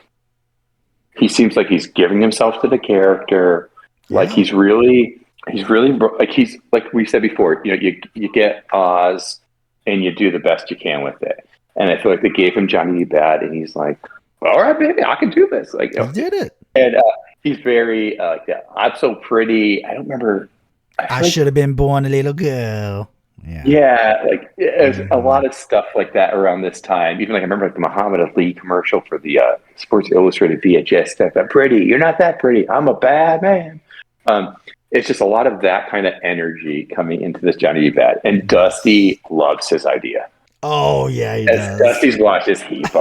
He seems like he's giving himself to the character. Yeah. Like he's really like we said before, you know, you get Oz and you do the best you can with it. And I feel like they gave him Johnny B. Bad, and he's like, all right, baby, I can do this. Like, I did it. And he's very I'm so pretty. I don't remember. I should have been born a little girl. Yeah, like there's a lot of stuff like that around this time. Even like I remember like the Muhammad Ali commercial for the Sports Illustrated VHS. That pretty, you're not that pretty. I'm a bad man. It's just a lot of that kind of energy coming into this Johnny B. Bad, and Dusty loves his idea. Oh yeah, he does. Dusty's watches, he's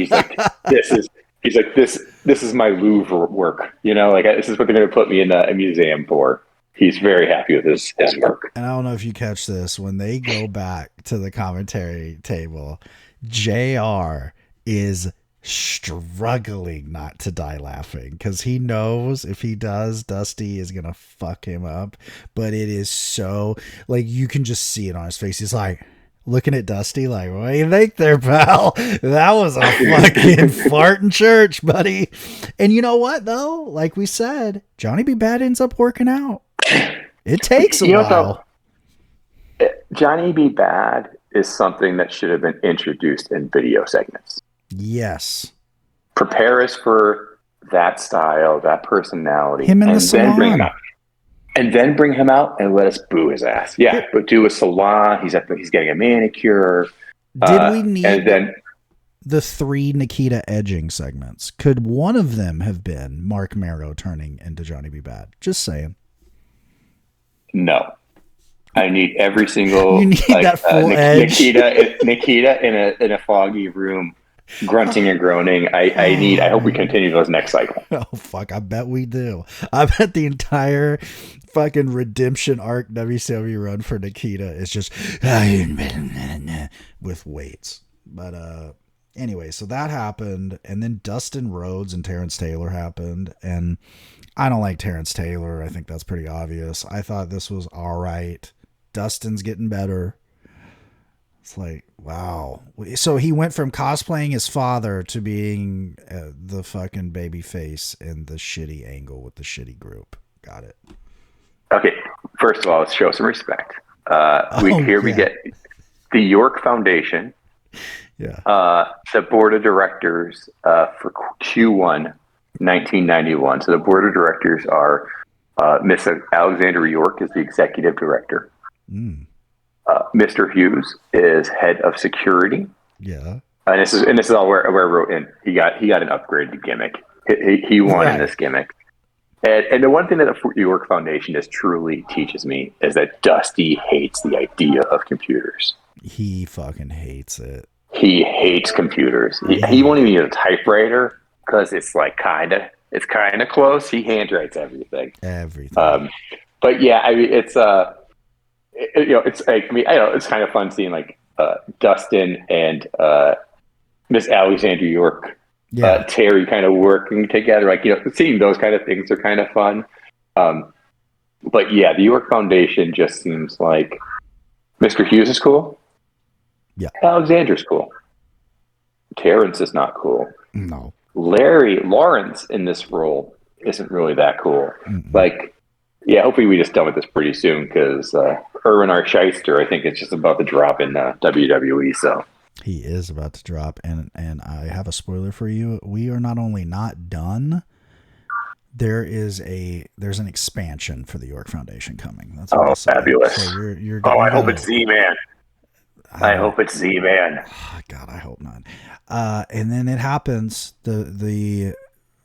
like, this is my Louvre work. You know, like this is what they're going to put me in a museum for. He's very happy with his work. And I don't know if you catch this, when they go back to the commentary table, JR is struggling not to die laughing because he knows if he does, Dusty is gonna fuck him up. But it is so, like, you can just see it on his face. He's like looking at Dusty like, what do you think there, pal? That was a fucking fart in church, buddy. And you know what, though? Like we said, Johnny B. Bad ends up working out. It takes a while. Johnny B. Bad is something that should have been introduced in video segments. Yes. Prepare us for that style, that personality. Him in the salon. Then bring him out and let us boo his ass. Yeah, but do a salon. He's getting a manicure. Did we need and then the 3 Nikita edging segments? Could one of them have been Mark Marrow turning into Johnny B. Bad? Just saying. No. I need every single you need that full edge. Nikita in a foggy room, grunting and groaning. I hope we continue those next cycle. Oh fuck! I bet we do. I bet the entire fucking redemption arc WCW run for Nikita is just with weights. But anyway, so that happened, and then Dustin Rhodes and Terrence Taylor happened, and I don't like Terrence Taylor. I think that's pretty obvious. I thought this was all right. Dustin's getting better. It's like, wow. So he went from cosplaying his father to being the fucking baby face in the shitty angle with the shitty group. Got it. Okay. First of all, let's show some respect. We get the York Foundation. Yeah. The board of directors for Q1 1991. So the board of directors are Miss Alexandra York is the executive director. Mr. Hughes is head of security. Yeah. And this is all where I wrote in. He got an upgraded gimmick. He won in this gimmick. And the one thing that the York Foundation just truly teaches me is that Dusty hates the idea of computers. He fucking hates it. He hates computers. He won't even use a typewriter because it's like kind of close. He handwrites everything. But yeah, I mean, it's it's like, I mean, I know it's kind of fun seeing like Dustin and Miss Alexandra York, Terry kind of working together. Like, seeing those kind of things are kind of fun. But yeah, the York Foundation just seems like Mr. Hughes is cool. Yeah. Alexandra's cool. Terrence is not cool. No. Lawrence in this role isn't really that cool. Mm-hmm. Like, yeah, hopefully we just done with this pretty soon because Erwin R. Shyster, I think, it's just about to drop in WWE. So he is about to drop, and I have a spoiler for you. We are not only not done. There's an expansion for the York Foundation coming. That's what fabulous! So you're I hope it's Z-Man. I hope it's Z-Man. Oh, God, I hope not. And then it happens. The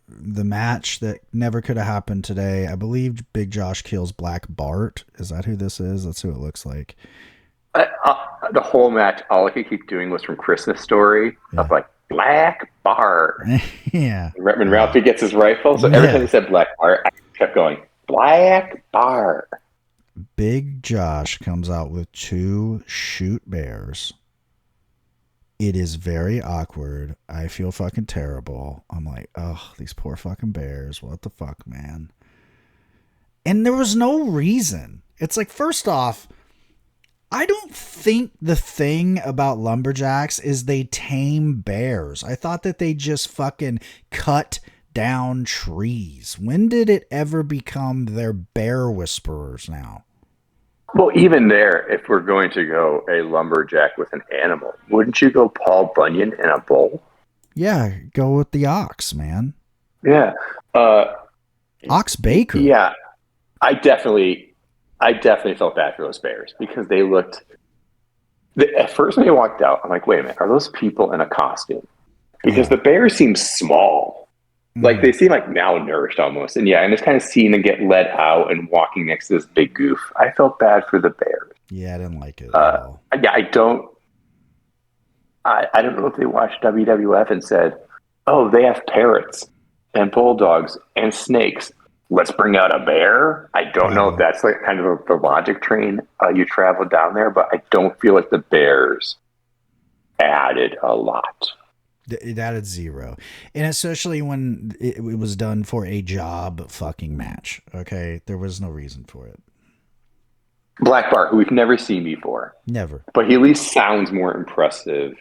match that never could have happened today. I believe Big Josh kills Black Bart. Is that who this is? That's who it looks like. The whole match, all I could keep doing was from Christmas Story of like Black Bart. Yeah. When Ralphie gets his rifle. So every time he said Black Bart, I kept going, Black Bart. Big Josh comes out with 2 shoot bears. It is very awkward. I feel fucking terrible. I'm like, oh, these poor fucking bears. What the fuck, man? And there was no reason. It's like, first off, I don't think the thing about lumberjacks is they tame bears. I thought that they just fucking cut down trees. When did it ever become their bear whisperers now? Well, even there, if we're going to go a lumberjack with an animal, wouldn't you go Paul Bunyan in a bull? Yeah, go with the ox, man. Yeah. Ox Baker. Yeah. I definitely felt bad for those bears because they looked... At first when they walked out, I'm like, wait a minute, are those people in a costume? Because the bears seem small. Like, they seem like malnourished almost. And and just kind of seeing them get let out and walking next to this big goof. I felt bad for the bears. Yeah, I didn't like it at all. Yeah, I don't know if they watched WWF and said, oh, they have parrots and bulldogs and snakes. Let's bring out a bear. I don't know if that's like kind of the logic train you travel down there, but I don't feel like the bears added a lot. It added zero. And especially when it was done for a job fucking match. Okay. There was no reason for it. Black Bart, who we've never seen before. Never. But he at least sounds more impressive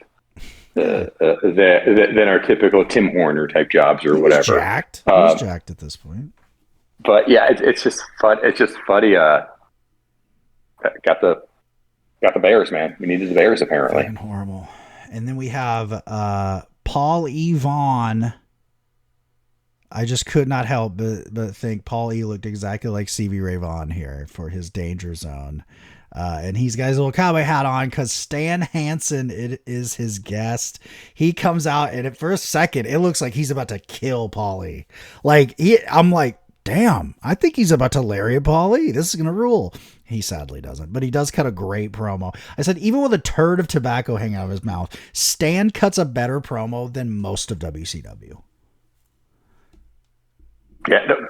than our typical Tim Horner type jobs or whatever. He's jacked. He's jacked at this point. But yeah, it's just fun. It's just funny. Got the Bears, man. We needed the Bears apparently. Fucking horrible. And then we have Paul E. Vaughn. I just could not help but think Paul E. looked exactly like Stevie Ray Vaughan here for his Danger Zone. And he's got his little cowboy hat on because Stan Hansen is his guest. He comes out, and at first second, it looks like he's about to kill Paulie. I'm like, damn, I think he's about to lariat Paulie. This is going to rule. He sadly doesn't, but he does cut a great promo. I said, even with a turd of tobacco hanging out of his mouth, Stan cuts a better promo than most of WCW. Yeah, no,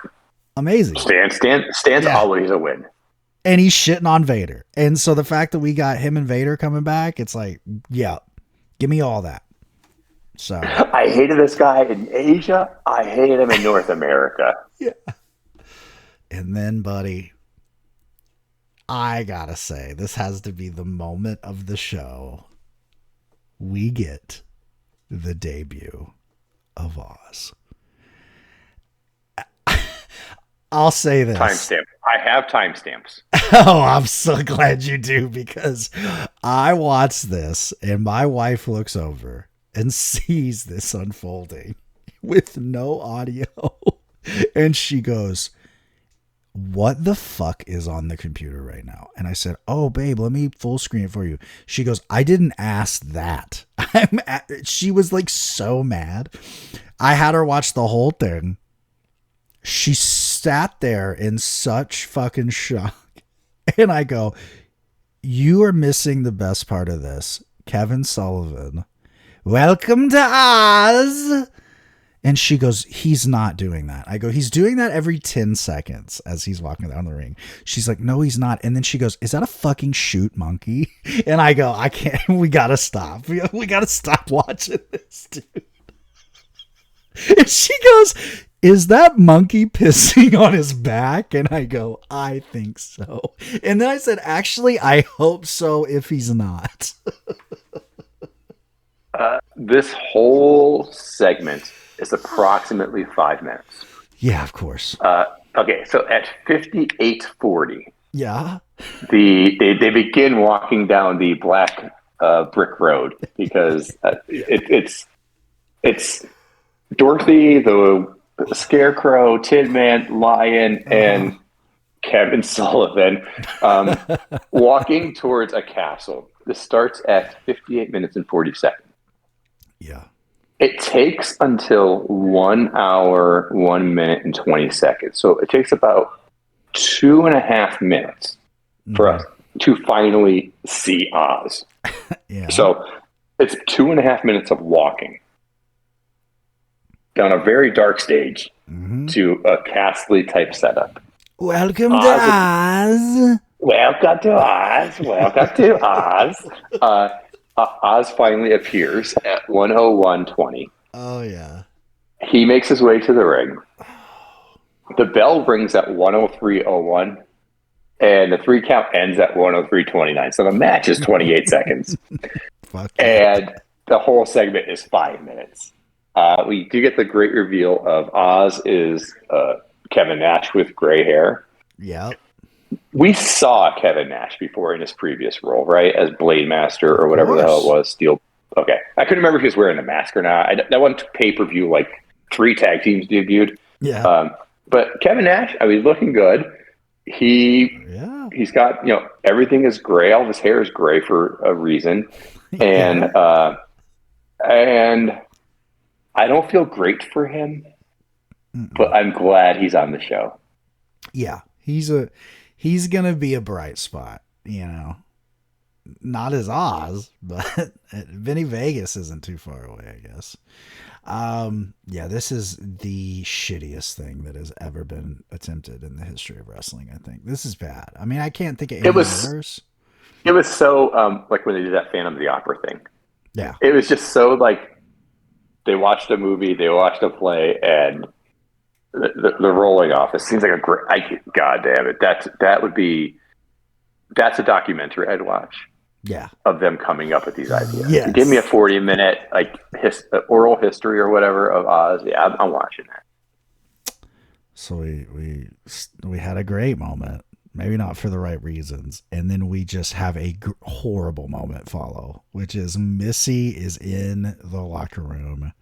amazing. Stan's always a win. And he's shitting on Vader. And so the fact that we got him and Vader coming back, it's like, yeah, give me all that. So I hated this guy in Asia. I hated him in North America. Yeah. And then, buddy, I gotta say, this has to be the moment of the show. We get the debut of Oz. I'll say this. Timestamp. I have timestamps. Oh, I'm so glad you do, because I watched this and my wife looks over and sees this unfolding with no audio. And she goes, what the fuck is on the computer right now? And I said, oh, babe, let me full screen it for you. She goes, I didn't ask that. She was like so mad. I had her watch the whole thing. She sat there in such fucking shock. And I go, you are missing the best part of this. Kevin Sullivan, welcome to Oz. And she goes, he's not doing that. I go, he's doing that every 10 seconds as he's walking down the ring. She's like, no, he's not. And then she goes, is that a fucking shoot monkey? And I go, I can't, we gotta stop. We gotta stop watching this, dude. And she goes, is that monkey pissing on his back? And I go, I think so. And then I said, actually, I hope so if he's not. This whole segment is approximately 5 minutes. Yeah, of course. Okay, so at 58:40, yeah, they begin walking down the black brick road because it's Dorothy, the Scarecrow, Tin Man, Lion, and Kevin Sullivan walking towards a castle. This starts at 58 minutes and 40 seconds. Yeah. It takes until 1 hour, 1 minute, and 20 seconds. So it takes about 2.5 minutes for us to finally see Oz. Yeah. So it's 2.5 minutes of walking down a very dark stage to a castle type setup. Welcome to Oz. Welcome to Oz. Welcome to Oz. Oz finally appears at 1:01:20. Oh, yeah. He makes his way to the ring. The bell rings at 1:03:01, and the 3 count ends at 1:03:29. So the match is 28 seconds. Fuck and the whole segment is 5 minutes. We do get the great reveal of Oz is Kevin Nash with gray hair. Yeah. We saw Kevin Nash before in his previous role, right? As Blade Master or whatever the hell it was. Steel. Okay. I couldn't remember if he was wearing the mask or not. That one pay-per-view, like 3 tag teams debuted. Yeah. But Kevin Nash, I mean, looking good. He's got, everything is gray. All of his hair is gray for a reason. And I don't feel great for him, but I'm glad he's on the show. Yeah. He's going to be a bright spot, not as Oz, but Vinny Vegas isn't too far away, I guess. Yeah, this is the shittiest thing that has ever been attempted in the history of wrestling. I think this is bad. I mean, I can't think of anything worse. It was so, like when they did that Phantom of the Opera thing. Yeah. It was just so like, they watched a movie, they watched a play, and the rolling off. It seems like a great. God damn it! That's a documentary I'd watch. Yeah, of them coming up with these ideas. Yes. Give me a 40-minute like oral history or whatever of Oz. Yeah, I'm watching that. So we had a great moment, maybe not for the right reasons, and then we just have a horrible moment follow, which is Missy is in the locker room.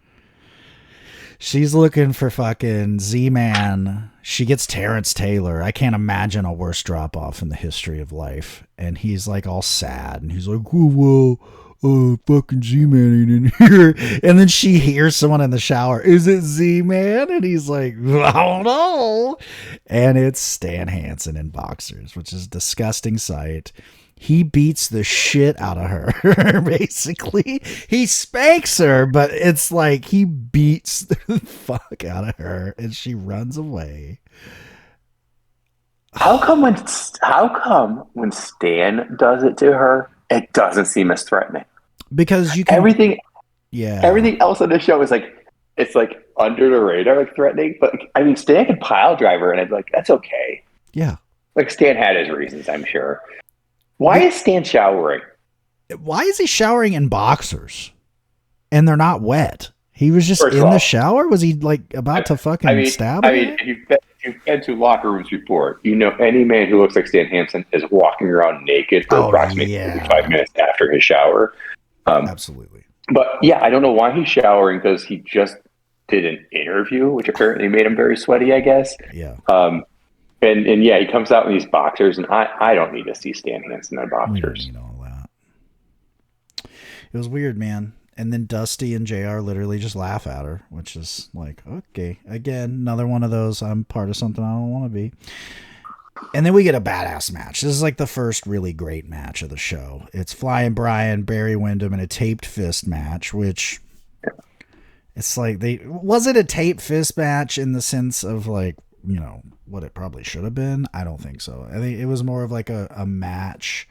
She's looking for fucking Z-Man. She gets Terrence Taylor. I can't imagine a worse drop-off in the history of life. And he's like all sad. And he's like, oh, well, fucking Z-Man ain't in here. And then she hears someone in the shower. Is it Z-Man? And he's like, I don't know. And it's Stan Hansen in boxers, which is a disgusting sight. He beats the shit out of her, basically. He spanks her, but it's like he beats the fuck out of her, and she runs away. How come when Stan does it to her, it doesn't seem as threatening? Because you can everything else on the show is like it's like under the radar, like threatening. But I mean, Stan could pile drive her, and I'd be like, that's okay. Yeah, like Stan had his reasons, I'm sure. Why is Stan showering? Why is he showering in boxers? And they're not wet. He was just in the shower? Was he like about to fucking stab her? I mean, if you've been to locker rooms before, you know any man who looks like Stan Hansen is walking around naked for approximately 5 minutes after his shower. Absolutely. But yeah, I don't know why he's showering, because he just did an interview, which apparently made him very sweaty, I guess. Yeah. And yeah, he comes out in these boxers, and I don't need to see Stan Hansen in boxers. We don't need all that. It was weird, man. And then Dusty and JR literally just laugh at her, which is like, okay, again, another one of those, I'm part of something I don't want to be. And then we get a badass match. This is like the first really great match of the show. It's Flying Brian, Barry Windham, and a taped fist match, which it's like was it a taped fist match in the sense of like, you know, what it probably should have been? I don't think so. I think it was more of like a match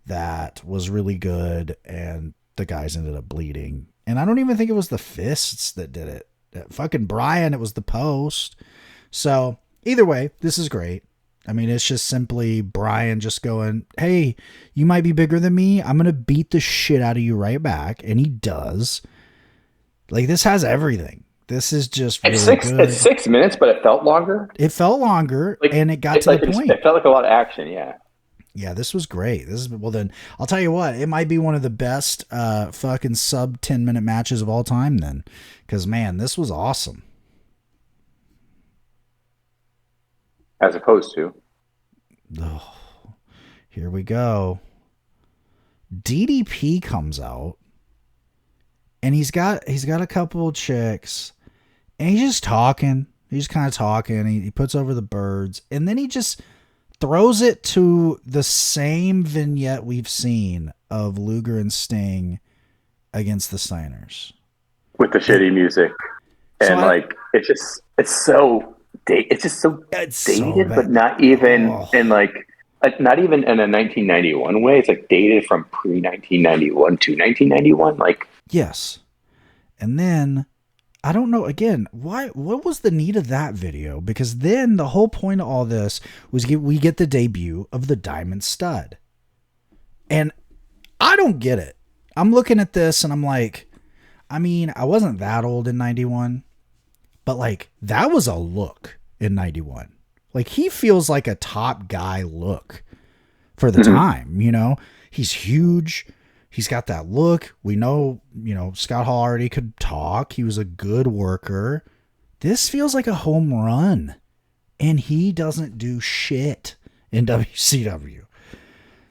that was really good, and the guys ended up bleeding. And I don't even think it was the fists that did it. Fucking Brian, it was the post. So either way, this is great. I mean, it's just simply Brian just going, hey, you might be bigger than me. I'm going to beat the shit out of you right back. And he does. Like, this has everything. This is just really good. It's 6 minutes, but it felt longer. It felt longer, like, and it got to the point. It felt like a lot of action, yeah. Yeah, this was great. Well, then, I'll tell you what. It might be one of the best fucking sub 10-minute matches of all time then. Because, man, this was awesome. As opposed to. Oh, here we go. DDP comes out. And he's got a couple of chicks. And he's just talking. He's kind of talking. He puts over the birds. And then he just throws it to the same vignette we've seen of Luger and Sting against the Steiners. With the shitty music. And it's so dated, but not even in like not even in a 1991 way. It's like dated from pre-1991 to 1991. Like, yes. And then I don't know, again, what was the need of that video? Because then the whole point of all this was we get the debut of the Diamond Stud. And I don't get it. I'm looking at this and I'm like, I mean, I wasn't that old in 91, but like that was a look in 91. Like, he feels like a top guy look for the time, you know? He's huge. He's got that look. We know, you know, Scott Hall already could talk. He was a good worker. This feels like a home run. And he doesn't do shit in WCW.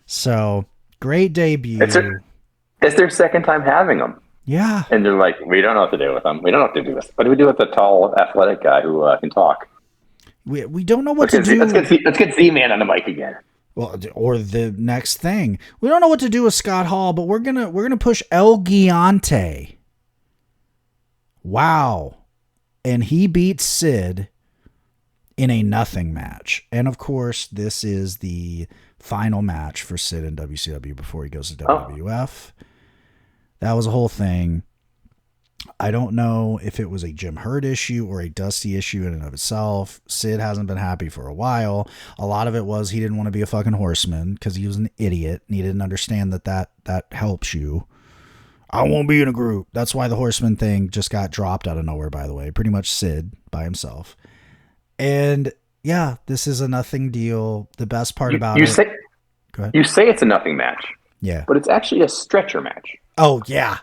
So, great debut. It's their second time having him. Yeah. And they're like, we don't know what to do with him. We don't know what to do with him. What do we do with the tall, athletic guy who can talk? We don't know what to do. Let's get Z-Man on the mic again. Well, or the next thing, we don't know what to do with Scott Hall, but we're gonna push El Gigante. Wow, and he beats Sid in a nothing match, and of course, this is the final match for Sid in WCW before he goes to WWF. That was a whole thing. I don't know if it was a Jim Herd issue or a Dusty issue in and of itself. Sid hasn't been happy for a while. A lot of it was he didn't want to be a fucking horseman because he was an idiot and he didn't understand that helps you. I won't be in a group. That's why the horseman thing just got dropped out of nowhere, by the way. Pretty much Sid by himself. And yeah, this is a nothing deal. The best part about it. Go ahead. You say it's a nothing match. Yeah. But it's actually a stretcher match. Oh, yeah.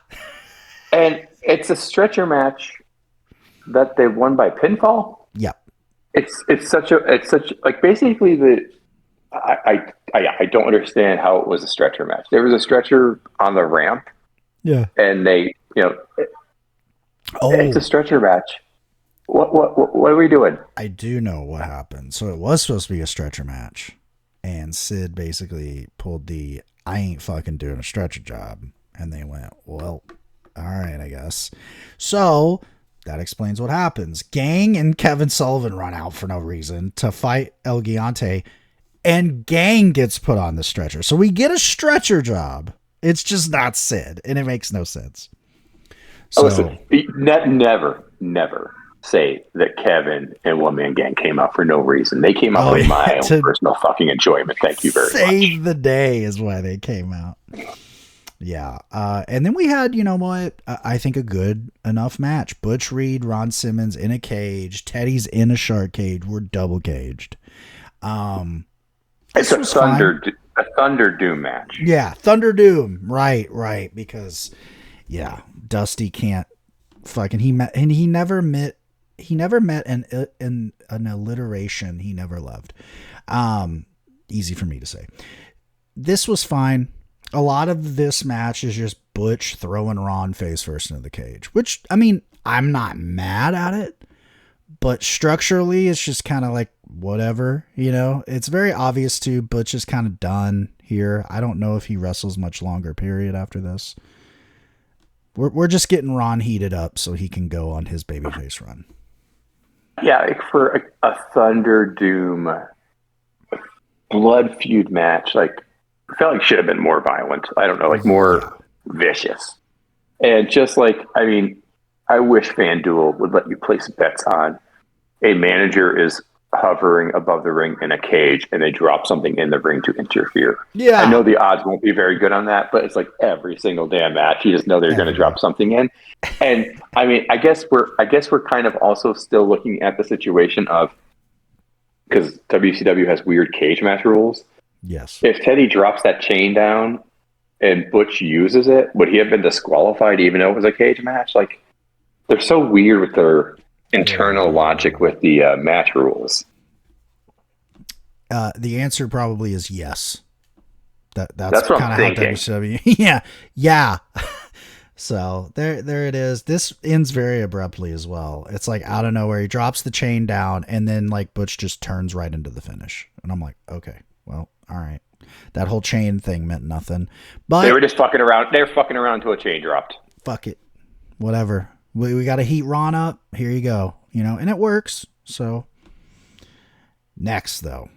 And it's a stretcher match that they won by pinfall. Yeah. It's such like basically I don't understand how it was a stretcher match. There was a stretcher on the ramp. Yeah. And they, it's a stretcher match. What are we doing? I do know what happened. So it was supposed to be a stretcher match. And Sid basically pulled the I ain't fucking doing a stretcher job. And they went, well, all right, I guess. So that explains what happens. Gang and Kevin Sullivan run out for no reason to fight El Gigante. And Gang gets put on the stretcher. So we get a stretcher job. It's just not Sid. And it makes no sense. So, listen, never say that Kevin and One Man Gang came out for no reason. They came out for my own personal fucking enjoyment. Thank you very much. Save the day is why they came out. Yeah. And then we had, you know what? I think a good enough match. Butch Reed, Ron Simmons in a cage. Teddy's in a shark cage. We're double caged. It's a Thunder Doom match. Yeah. Thunder Doom. Right. Because, yeah, Dusty can't fucking, he never met an alliteration he never loved. Easy for me to say. This was fine. A lot of this match is just Butch throwing Ron face first into the cage, which, I mean, I'm not mad at it, but structurally it's just kind of like whatever, it's very obvious too. Butch is kind of done here. I don't know if he wrestles much longer period after this. We're just getting Ron heated up so he can go on his babyface run. Yeah, like for a Thunder Doom blood feud match, like I felt like it should have been more violent. I don't know, like more vicious. And just like, I mean, I wish FanDuel would let you place bets on a manager is hovering above the ring in a cage and they drop something in the ring to interfere. Yeah. I know the odds won't be very good on that, but it's like every single damn match, you just know they're going to drop something in. And I mean, I guess we're kind of also still looking at the situation of, because WCW has weird cage match rules. Yes. If Teddy drops that chain down and Butch uses it, would he have been disqualified even though it was a cage match? Like, they're so weird with their internal logic with the match rules. The answer probably is yes. That's what kind of I'm how thinking. WCW. Yeah. So there it is. This ends very abruptly as well. It's like out of nowhere, he drops the chain down, and then like Butch just turns right into the finish, and I'm like, okay, well, all right. That whole chain thing meant nothing. But They were just fucking around. They were fucking around until a chain dropped. Fuck it, whatever. We got to heat Ron up. Here you go. And it works. So next though,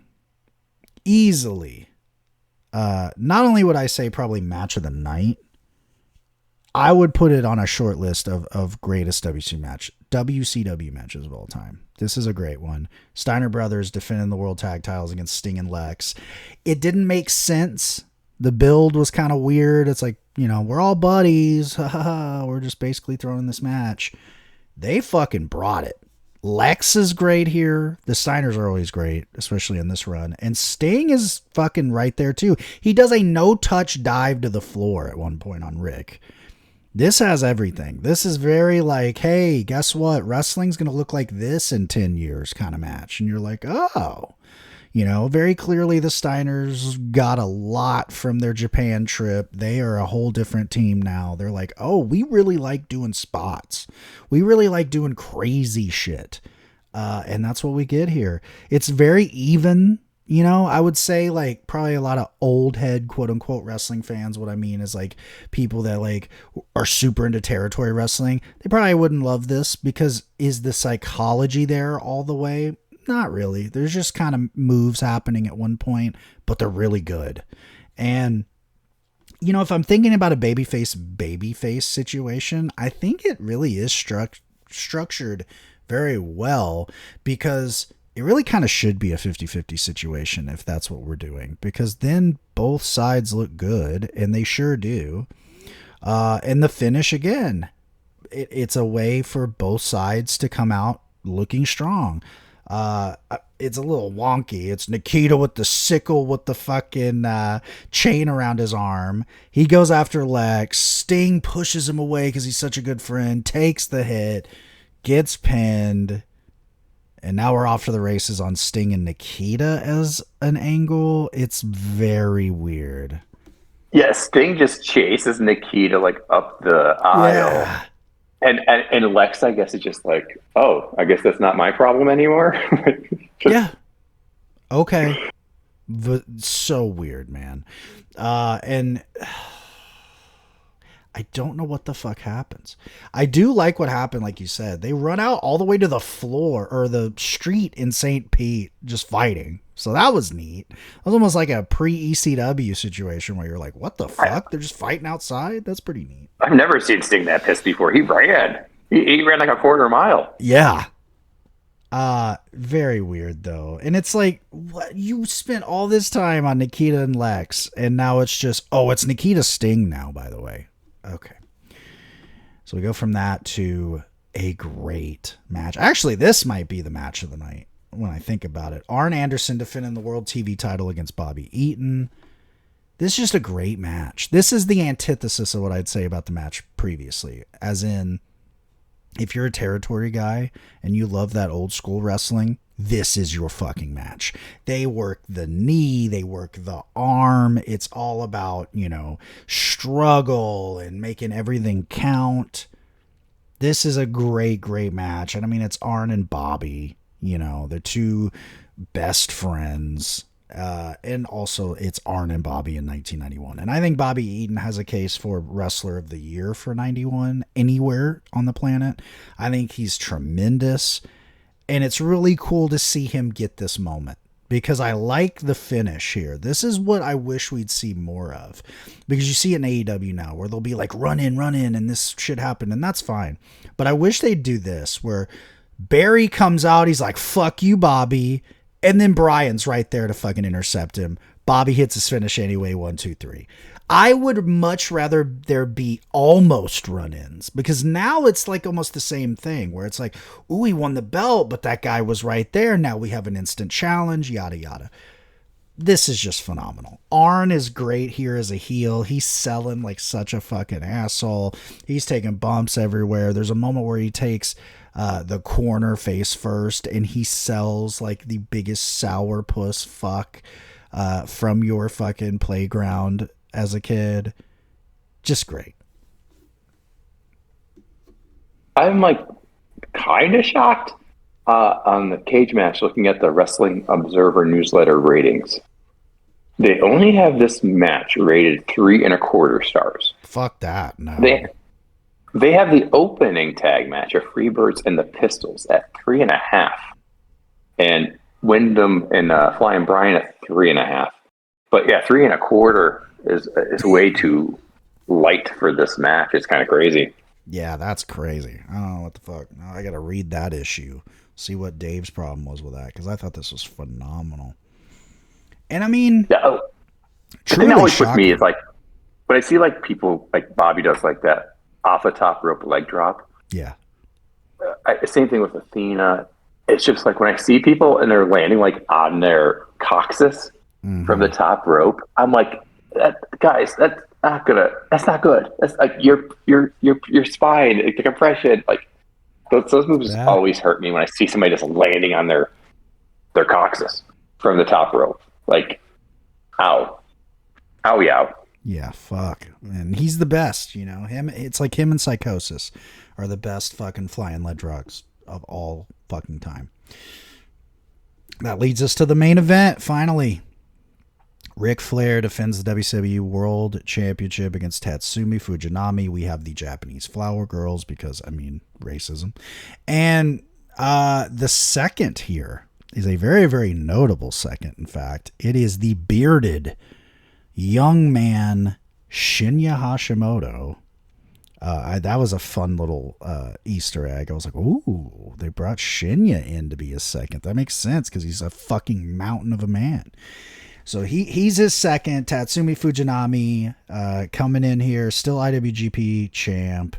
easily, not only would I say probably match of the night, I would put it on a short list of greatest WCW matches of all time. This is a great one. Steiner brothers defending the world tag titles against Sting and Lex. It didn't make sense. The build was kind of weird. It's like, we're all buddies. We're just basically throwing this match. They fucking brought it. Lex is great here. The Steiners are always great, especially in this run. And Sting is fucking right there too. He does a no-touch dive to the floor at one point on Rick. This has everything. This is very like, hey, guess what? Wrestling's going to look like this in 10 years kind of match. And you're like, oh, very clearly the Steiners got a lot from their Japan trip. They are a whole different team now. They're like, oh, we really like doing spots. We really like doing crazy shit. And that's what we get here. It's very even. I would say like probably a lot of old head quote unquote wrestling fans. What I mean is like people that like are super into territory wrestling. They probably wouldn't love this because is the psychology there all the way? Not really. There's just kind of moves happening at one point, but they're really good. And you know, if I'm thinking about a babyface situation, I think it really is structured very well, because it really kind of should be a 50-50 situation if that's what we're doing, because then both sides look good, and they sure do. And the finish, again, it's a way for both sides to come out looking strong. It's a little wonky. It's Nikita with the sickle with the fucking chain around his arm. He goes after Lex. Sting pushes him away because he's such a good friend, takes the hit, gets pinned, and now we're off to the races on Sting and Nikita as an angle. It's very weird. Yeah, Sting just chases Nikita like up the aisle. Yeah. And Lex, I guess, is just like, oh, I guess that's not my problem anymore. Yeah. Okay. So weird, man. And I don't know what the fuck happens. I do like what happened, like you said. They run out all the way to the floor or the street in St. Pete just fighting. So that was neat. It was almost like a pre-ECW situation where you're like, what the fuck? They're just fighting outside? That's pretty neat. I've never seen Sting that pissed before. He ran. He ran like a quarter mile. Yeah. Very weird though. And it's like, what? You spent all this time on Nikita and Lex, and now it's just, oh, it's Nikita Sting now, by the way. Okay. So we go from that to a great match. Actually, this might be the match of the night when I think about it. Arn Anderson defending the World TV title against Bobby Eaton. This is just a great match. This is the antithesis of what I'd say about the match previously. As in, if you're a territory guy and you love that old school wrestling, this is your fucking match. They work the knee, they work the arm. It's all about, you know, struggle and making everything count. This is a great, great match. And I mean, it's Arn and Bobby, you know, they're two best friends. And also it's Arn and Bobby in 1991. And I think Bobby Eaton has a case for Wrestler of the Year for 91 anywhere on the planet. I think he's tremendous. And it's really cool to see him get this moment, because I like the finish here. This is what I wish we'd see more of, because you see it in AEW now where they'll be like, run in, and this shit happened, and that's fine. But I wish they'd do this where Barry comes out, he's like, fuck you, Bobby. And then Brian's right there to fucking intercept him. Bobby hits his finish anyway, 1, 2, 3. I would much rather there be almost run-ins, because now it's like almost the same thing where it's like, ooh, he won the belt, but that guy was right there. Now we have an instant challenge, yada, yada. This is just phenomenal. Arn is great here as a heel. He's selling like such a fucking asshole. He's taking bumps everywhere. There's a moment where he takes the corner face first, and he sells like the biggest sourpuss fuck from your fucking playground as a kid. Just great. I'm like kind of shocked on the cage match, looking at the Wrestling Observer newsletter ratings. They only have this match rated 3.25 stars. Fuck that. No. They have the opening tag match of Freebirds and the Pistols at 3.5, and Wyndham and Flying Brian at 3.5. But yeah, 3.25 is way too light for this match. It's kind of crazy. Yeah, that's crazy. I don't know what the fuck. Now I got to read that issue, see what Dave's problem was with that, because I thought this was phenomenal. And I mean, yeah, the thing that always puts me is like, when I see like people like Bobby does like that off the top rope leg drop. Yeah. Same thing with Athena. It's just like when I see people and they're landing like on their coccyx from the top rope, I'm like, guys, that's not good. That's like your spine, like the compression, like those moves always hurt me when I see somebody just landing on their coccyx from the top rope. Like, ow, yow. Yeah, fuck. And he's the best, you know. It's like him and Psychosis are the best fucking flying lead drugs of all fucking time. That leads us to the main event, finally. Ric Flair defends the WCW World Championship against Tatsumi Fujinami. We have the Japanese Flower Girls because, I mean, racism. And the second here is a very, very notable second, in fact. It is the bearded young man Shinya Hashimoto. That was a fun little Easter egg. I was like, ooh, they brought Shinya in to be his second. That makes sense because he's a fucking mountain of a man. So he's his second. Tatsumi Fujinami coming in here, still IWGP champ.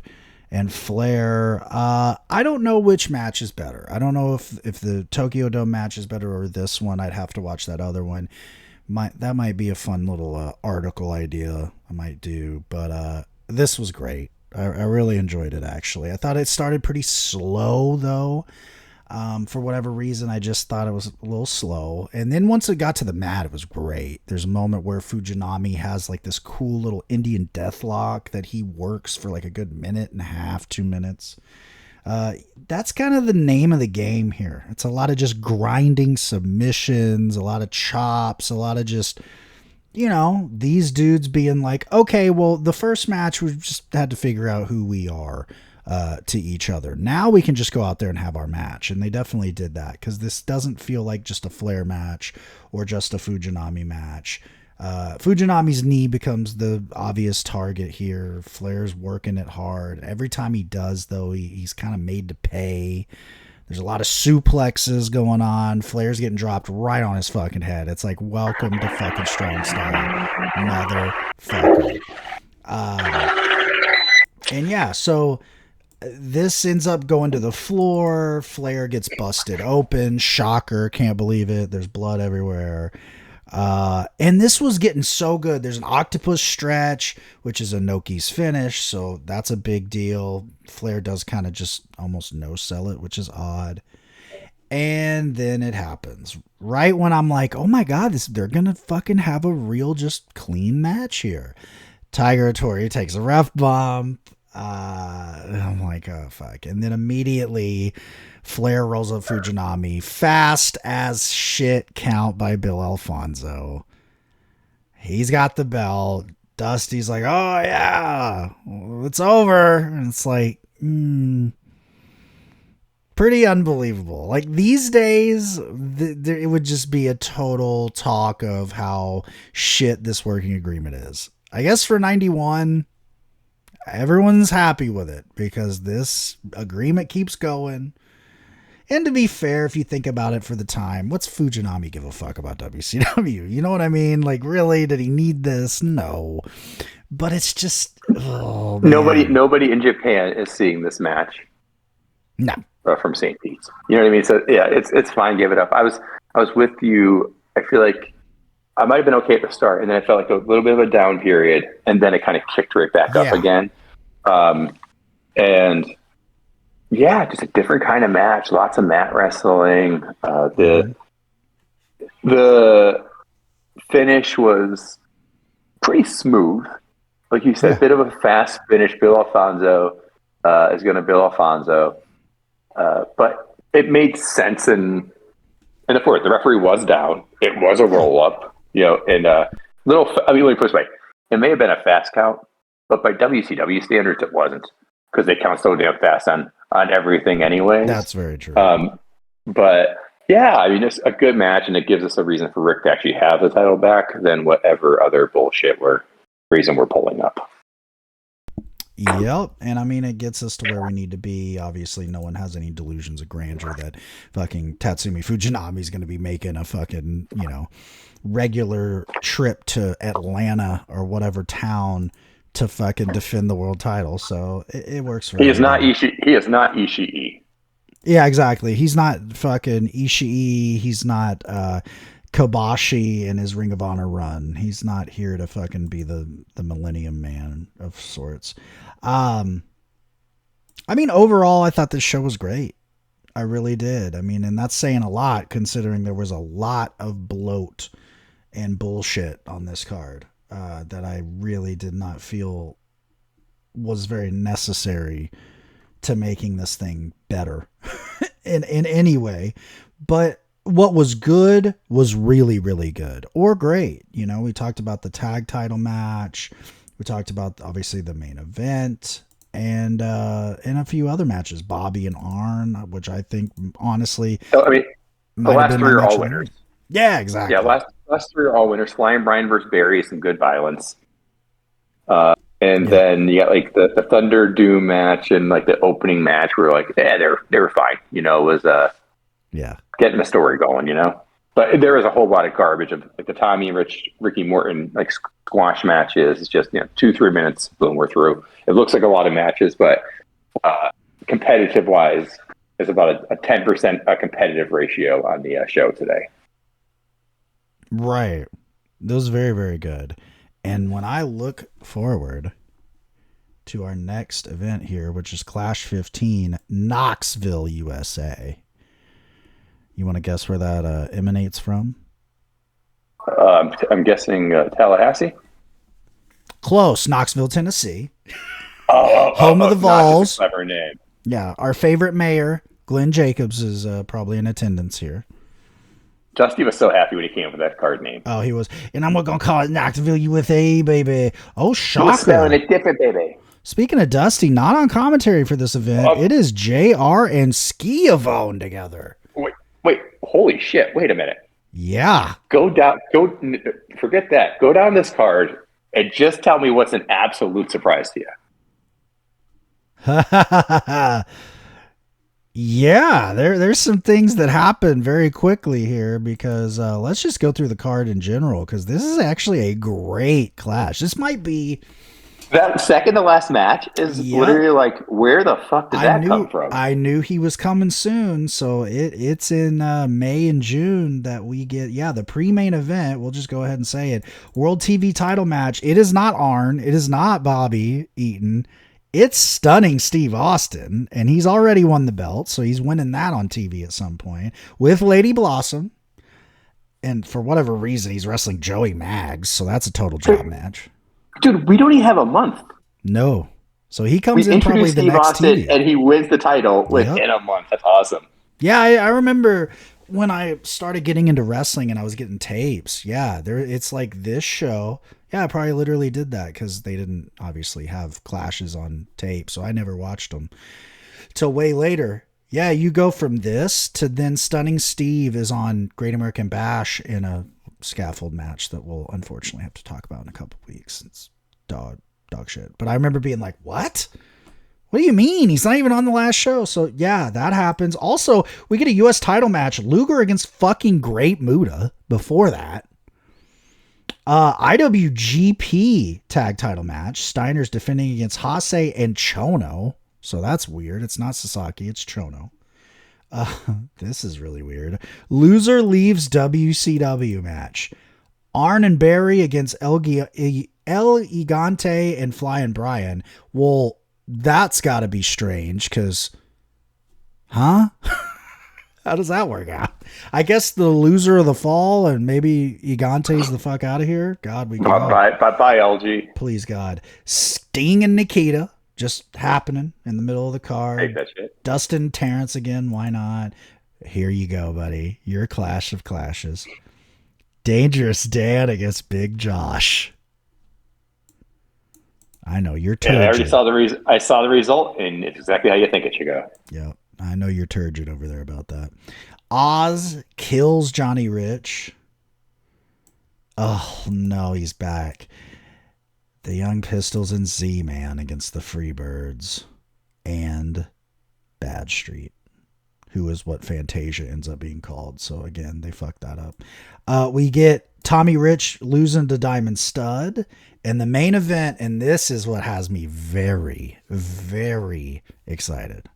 And Flair, I don't know which match is better. I don't know if the Tokyo Dome match is better or this one. I'd have to watch that other one. That might be a fun little article idea I might do. But this was great. I really enjoyed it, actually. I thought it started pretty slow, though. For whatever reason, I just thought it was a little slow. And then once it got to the mat, it was great. There's a moment where Fujinami has like this cool little Indian deathlock that he works for like a good minute and a half, 2 minutes. That's kind of the name of the game here. It's a lot of just grinding submissions, a lot of chops, a lot of just, these dudes being like, okay, well, the first match we just had to figure out who we are to each other. Now we can just go out there and have our match. And they definitely did that because this doesn't feel like just a Flair match or just a Fujinami match. Fujinami's knee becomes the obvious target here. Flair's working it hard. Every time he does, though, he's kind of made to pay. There's a lot of suplexes going on. Flair's getting dropped right on his fucking head. It's like, welcome to fucking strong style, motherfucker. And yeah, so this ends up going to the floor. Flair gets busted open. Shocker. Can't believe it. There's blood everywhere. And this was getting so good. There's an octopus stretch, which is Inoki's finish. So that's a big deal. Flair does kind of just almost no sell it, which is odd. And then it happens right when I'm like, oh my God, they're going to fucking have a real, just clean match here. Tiger Hattori takes a ref bump. I'm like, oh fuck. And then immediately Flair rolls up Fujinami. Fast as shit count by Bill Alfonso. He's got the belt. Dusty's like, oh yeah, it's over. And it's like, pretty unbelievable. Like these days, it would just be a total talk of how shit this working agreement is. I guess for 91, everyone's happy with it because this agreement keeps going. And to be fair, if you think about it for the time, what's Fujinami give a fuck about WCW? You know what I mean? Like, really? Did he need this? No. But it's just, oh, nobody in Japan is seeing this match. No. From St. Pete's. You know what I mean? So yeah, it's fine. Give it up. I was with you. I feel like I might have been okay at the start, and then it felt like a little bit of a down period, and then it kind of kicked right back up again. And yeah, just a different kind of match. Lots of mat wrestling. The finish was pretty smooth, like you said. A bit of a fast finish. Bill Alfonso is going to Bill Alfonso, but it made sense in the fourth. The referee was down. It was a roll up. And let me put it this way. It may have been a fast count, but by WCW standards, it wasn't because they count so damn fast on everything anyway. That's very true. But yeah, I mean, it's a good match, and it gives us a reason for Rick to actually have the title back than whatever other bullshit reason we're pulling up. Yep. And I mean, it gets us to where we need to be. Obviously, no one has any delusions of grandeur that fucking Tatsumi Fujinami is going to be making a fucking, regular trip to Atlanta or whatever town to fucking defend the world title. So it works for him. He is not Ishii. Yeah, exactly. He's not fucking Ishii. He's not Kobashi in his Ring of Honor run. He's not here to fucking be the Millennium Man of sorts. I mean, overall, I thought this show was great. I really did. I mean, and that's saying a lot considering there was a lot of bloat and bullshit on this card that I really did not feel was very necessary to making this thing better in any way. But what was good was really, really good or great. We talked about the tag title match. We talked about obviously the main event and a few other matches, Bobby and Arn, which I think honestly, I mean, the last three are all winners. Yeah, exactly. Yeah, last three are all winners. Flying Brian versus Barry, some good violence. And then you got like the Thunder Doom match and like the opening match where like, yeah, they were fine. You know, it was getting the story going, you know. But there was a whole lot of garbage of like the Tommy and Ricky Morton like squash matches. It's just 2-3 minutes, boom, we're through. It looks like a lot of matches, but competitive wise, there's about a 10% competitive ratio on the show today. Right. Those very, very good. And when I look forward to our next event here, which is Clash 15, Knoxville, USA. You want to guess where that emanates from? I'm guessing Tallahassee. Close. Knoxville, Tennessee. Home of the Vols. Clever name. Yeah. Our favorite mayor, Glenn Jacobs, is probably in attendance here. Dusty was so happy when he came up with that card name. Oh, he was. And I'm going to call it Knoxville, USA, baby. Oh, shocker. He was spelling it different, baby. Speaking of Dusty, not on commentary for this event. It is JR and Skiavone together. Wait, holy shit. Wait a minute. Yeah. Forget that. Go down this card and just tell me what's an absolute surprise to you. Yeah, there's some things that happen very quickly here because let's just go through the card in general because this is actually a great clash. This might be... That second to last match is literally like, where the fuck did that come from? I knew he was coming soon, so it's in May and June that we get, the pre-main event. We'll just go ahead and say it. World TV title match. It is not Arn. It is not Bobby Eaton. It's Stunning Steve Austin, and he's already won the belt, so he's winning that on TV at some point with Lady Blossom. And for whatever reason, he's wrestling Joey Maggs, so that's a total job match. Dude, we don't even have a month. No. So he comes in probably the Steve next Austin, TV. and he wins the title within a month. That's awesome. Yeah, I remember when I started getting into wrestling and I was getting tapes. Yeah, it's like this show. Yeah, I probably literally did that because they didn't obviously have clashes on tape, so I never watched them till way later. Yeah, you go from this to then Stunning Steve is on Great American Bash in a scaffold match that we'll unfortunately have to talk about in a couple weeks. It's dog shit. But I remember being like, what? What do you mean? He's not even on the last show. So yeah, that happens. Also, we get a U.S. title match. Luger against fucking Great Muta before that. IWGP tag title match. Steiners defending against Hase and Chono. So that's weird. It's not Sasaki. It's Chono. This is really weird. Loser leaves WCW match. Arn and Barry against El Gigante and Flying Brian. Well, that's got to be strange because, How does that work out? I guess the loser of the fall and maybe Gigante's the fuck out of here. God, we go. Bye, LG. Please, God. Sting and Nikita. Just happening in the middle of the card. Take that shit. Dustin Terrence again. Why not? Here you go, buddy. Your clash of clashes. Dangerous Dan against Big Josh. I know you're turgid. Yeah, I already saw the reason. I saw the result, and it's exactly how you think it should go. Yeah, I know you're turgid over there about that. Oz kills Johnny Rich. Oh no, he's back. The Young Pistols and Z-Man against the Freebirds and Bad Street, who is what Fantasia ends up being called. So again, they fucked that up. We get Tommy Rich losing to Diamond Stud and the main event. And this is what has me very, very excited.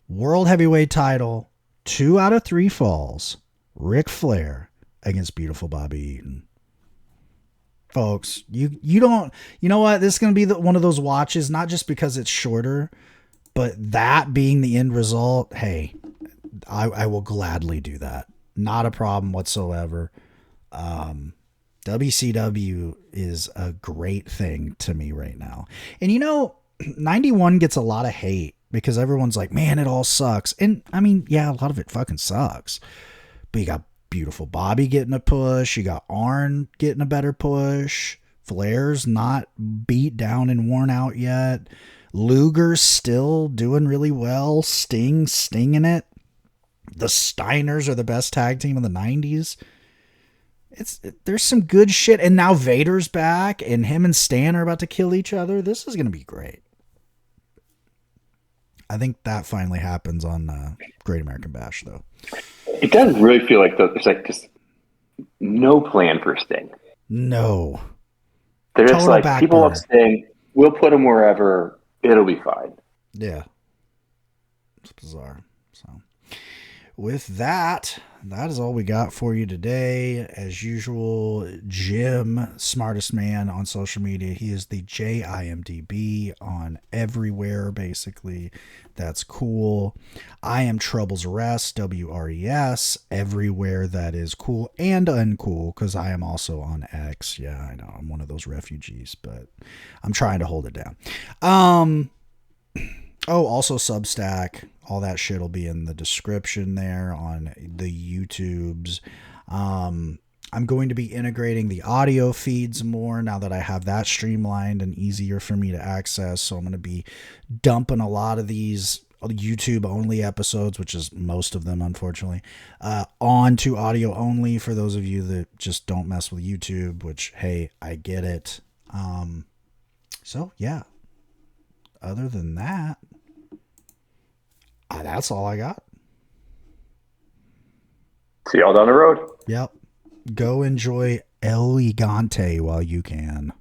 World Heavyweight title, 2 out of 3 falls. Ric Flair against beautiful Bobby Eaton. Folks, you know what? This is going to be one of those watches, not just because it's shorter, but that being the end result. Hey, I will gladly do that. Not a problem whatsoever. WCW is a great thing to me right now. And 91 gets a lot of hate because everyone's like, man, it all sucks. And I mean, yeah, a lot of it fucking sucks. But you got beautiful Bobby getting a push. You got Arn getting a better push. Flair's not beat down and worn out yet. Luger's still doing really well. Stinging it. The Steiners are the best tag team of the 90s. there's some good shit, and now Vader's back, and him and Stan are about to kill each other. This is gonna be great. I think that finally happens on Great American Bash, though. It does really feel like there's like just no plan for Sting. No, they're just total like, people love Sting. We'll put him wherever. It'll be fine. Yeah, it's bizarre. So, with that is all we got for you today. As usual, Jim, smartest man on social media. He is the JIMDB on everywhere, basically. That's cool. I am Trouble's Arrest, WRES, everywhere that is cool and uncool, because I am also on X. Yeah, I know, I'm one of those refugees, but I'm trying to hold it down. Also Substack, all that shit will be in the description there on the YouTubes. I'm going to be integrating the audio feeds more now that I have that streamlined and easier for me to access. So I'm going to be dumping a lot of these YouTube only episodes, which is most of them, unfortunately, onto audio only for those of you that just don't mess with YouTube, which, hey, I get it. So yeah, other than that, that's all I got. See y'all down the road. Yep. Go enjoy El Gigante while you can.